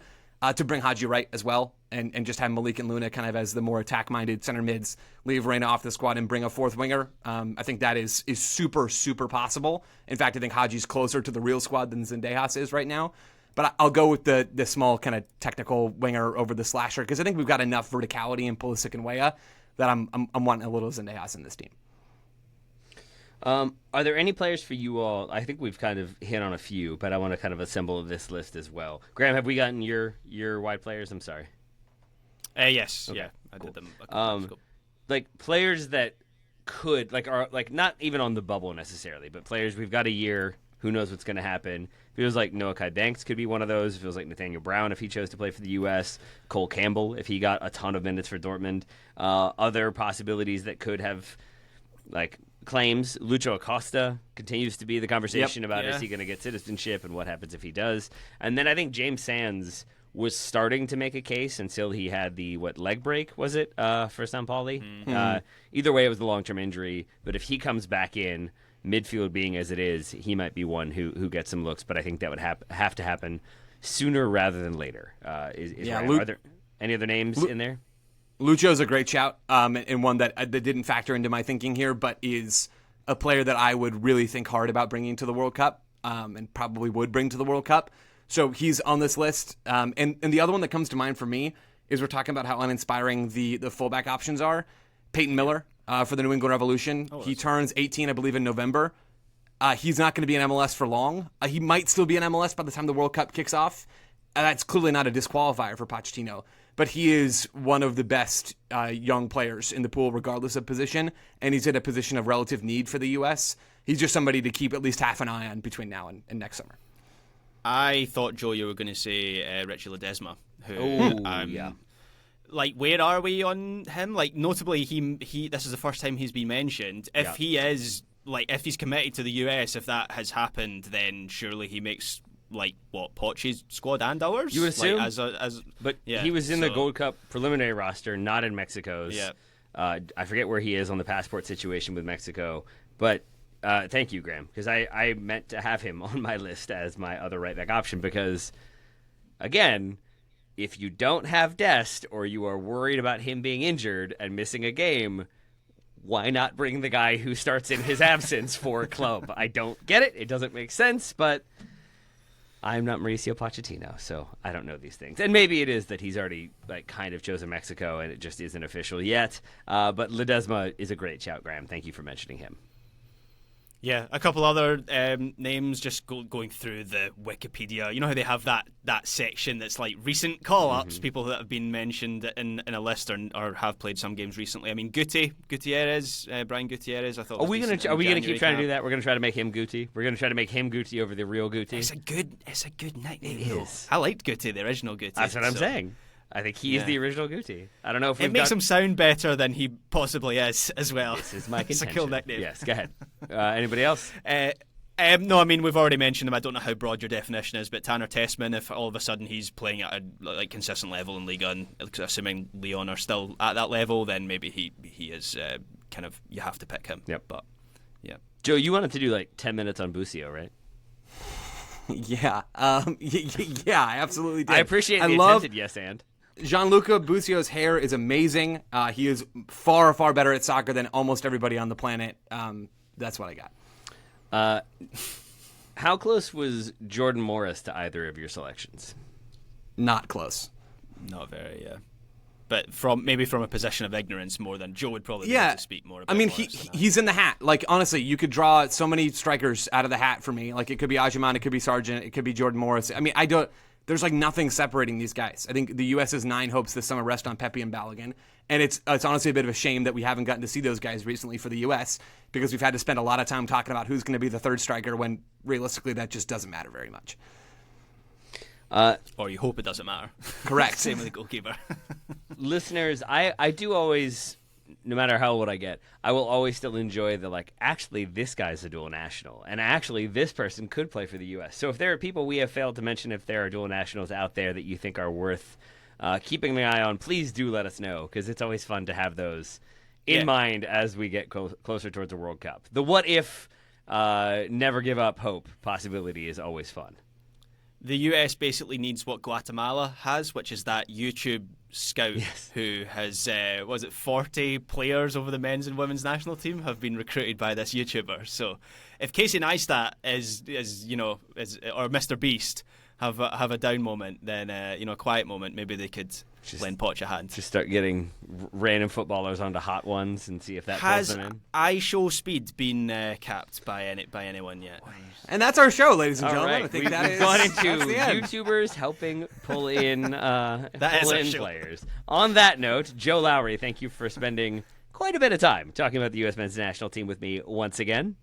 to bring Haji Wright as well, and just have Malik and Luna kind of as the more attack-minded center mids, leave Reyna off the squad and bring a fourth winger. I think that is super, super possible. In fact, I think Haji's closer to the real squad than Zendejas is right now. But I'll go with the small kind of technical winger over the slasher, because I think we've got enough verticality in Pulisic and Weah that I'm wanting a little Zendejas in this team. Are there any players for you all? I think we've kind of hit on a few, but I want to kind of assemble this list as well. Graham, have we gotten your wide players? I'm sorry. Yes. Okay, yeah, I cool. did them. A couple times ago. Like players that could, are not even on the bubble necessarily, but players we've got a year. Who knows what's going to happen? Feels like Noah Kai Banks could be one of those. Feels like Nathaniel Brown if he chose to play for the U.S. Cole Campbell if he got a ton of minutes for Dortmund. Other possibilities that could have claims. Lucho Acosta continues to be the conversation about is he going to get citizenship and what happens if he does. And then I think James Sands was starting to make a case until he had the leg break, was it, for St. Pauli? Mm-hmm. Either way, it was the long-term injury. But if he comes back in, midfield being as it is, he might be one who gets some looks, but I think that would have to happen sooner rather than later. Are there any other names in there? Lucho's a great shout, and one that didn't factor into my thinking here, but is a player that I would really think hard about bringing to the World Cup, and probably would bring to the World Cup. So he's on this list. And the other one that comes to mind for me is we're talking about how uninspiring the fullback options are. Peyton Miller for the New England Revolution. He turns 18, I believe, in November. He's not going to be in MLS for long. He might still be in MLS by the time the World Cup kicks off. That's clearly not a disqualifier for Pochettino. But he is one of the best young players in the pool, regardless of position, and he's in a position of relative need for the U.S. He's just somebody to keep at least half an eye on between now and next summer. I thought, Joe, you were going to say Richie Ledesma, who, yeah. Like, where are we on him? Like, notably, he this is the first time he's been mentioned. If he is, like, if he's committed to the US, if that has happened, then surely he makes, like, what, Poch's squad and ours? You would assume. But he was in the Gold Cup preliminary roster, not in Mexico's. Yeah. I forget where he is on the passport situation with Mexico, but thank you, Graham, because I meant to have him on my list as my other right back option because, again, if you don't have Dest or you are worried about him being injured and missing a game, why not bring the guy who starts in his absence for a club? I don't get it. It doesn't make sense, but I'm not Mauricio Pochettino, so I don't know these things. And maybe it is that he's already like kind of chosen Mexico and it just isn't official yet. But Ledesma is a great shout, Graham. Thank you for mentioning him. Yeah, a couple other names just going through the Wikipedia. You know how they have that section that's like recent call-ups, people that have been mentioned in a list or have played some games recently. I mean, Gutierrez, Brian Gutierrez, I thought. Are we going to keep trying to do that? We're going to try to make him Guti. We're going to try to make him Guti over the real Guti. It's a good nickname. It is. I liked Guti, the original Guti. That's what I'm saying. I think he is the original Guti. I don't know if it makes him sound better than he possibly is as well. This is my contention. It's a cool nickname. Yes, go ahead. Anybody else? No, I mean, we've already mentioned him. I don't know how broad your definition is, but Tanner Tessman, if all of a sudden he's playing at a consistent level in Liga, and assuming Lyon are still at that level, then maybe he is kind of, you have to pick him. Yep. But yeah, Joe, you wanted to do like 10 minutes on Busio, right? Yeah, yeah, I absolutely did. I appreciate the attempted yes and. Gianluca Busio's hair is amazing. He is far, far better at soccer than almost everybody on the planet. That's what I got. How close was Jordan Morris to either of your selections? Not close. Not very, yeah. But maybe from a position of ignorance more than Joe would probably be able to speak more about. I mean, he's in the hat. Like, honestly, you could draw so many strikers out of the hat for me. Like, it could be Ajiman, it could be Sargent, it could be Jordan Morris. I mean, there's like nothing separating these guys. I think the U.S.'s 9 hopes this summer rest on Pepe and Balogun. And it's honestly a bit of a shame that we haven't gotten to see those guys recently for the U.S. because we've had to spend a lot of time talking about who's going to be the third striker when realistically that just doesn't matter very much. Or you hope it doesn't matter. Correct. Same with the goalkeeper. Listeners, I do always, no matter how old I get, I will always still enjoy the, like, actually this guy's a dual national, and actually this person could play for the U.S. So if there are people we have failed to mention, if there are dual nationals out there that you think are worth keeping an eye on, please do let us know, because it's always fun to have those in mind as we get closer towards the World Cup. The what if, never give up hope possibility is always fun. The US basically needs what Guatemala has, which is that YouTube scout who has, 40 players over the men's and women's national team have been recruited by this YouTuber. So if Casey Neistat is or Mr. Beast have a down moment, then a quiet moment, maybe they could lend Poch a hand. Just start getting random footballers onto hot ones and see if that pulls them in. Has iShow Speed been capped by anyone yet? And that's our show, ladies and gentlemen. Right. I think We've that is gone into that's YouTubers helping pull in show. players. On that note, Joe Lowery, thank you for spending quite a bit of time talking about the U.S. men's national team with me once again.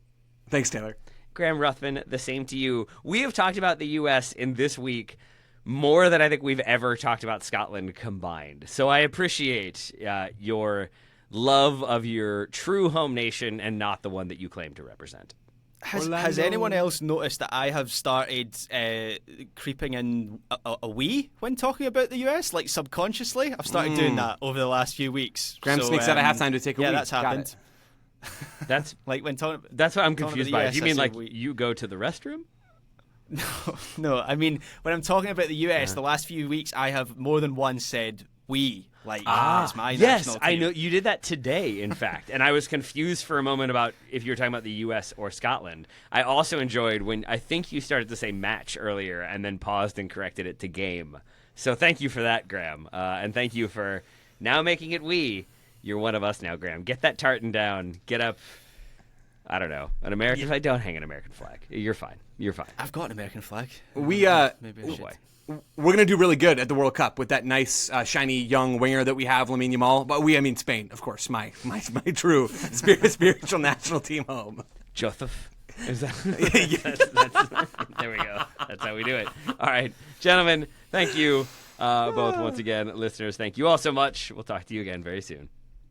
Thanks, Taylor. Graham Ruthven, the same to you. We have talked about the U.S. in this week more than I think we've ever talked about Scotland combined. So I appreciate your love of your true home nation and not the one that you claim to represent. Has anyone else noticed that I have started creeping in a wee when talking about the US? Like subconsciously? I've started doing that over the last few weeks. Graham sneaks out at halftime to take a wee. Yeah, that's happened. That's like when talking. That's what I'm confused by. Do you mean like we... you go to the restroom? No. I mean, when I'm talking about the US, the last few weeks, I have more than once said we. Like, it's my national team. I know you did that today, in fact, and I was confused for a moment about if you were talking about the U.S. or Scotland. I also enjoyed when I think you started to say match earlier and then paused and corrected it to game. So thank you for that, Graham, and thank you for now making it we. You're one of us now, Graham. Get that tartan down. Get up. I don't know, an American flag. Don't hang an American flag. You're fine. You're fine. I've got an American flag. Maybe I should. Boy. We're going to do really good at the World Cup with that nice, shiny young winger that we have, Lamine Yamal. But I mean Spain, of course, my true spiritual national team home. Joseph. Is that, there we go. That's how we do it. All right, gentlemen, thank you both once again. Listeners, thank you all so much. We'll talk to you again very soon.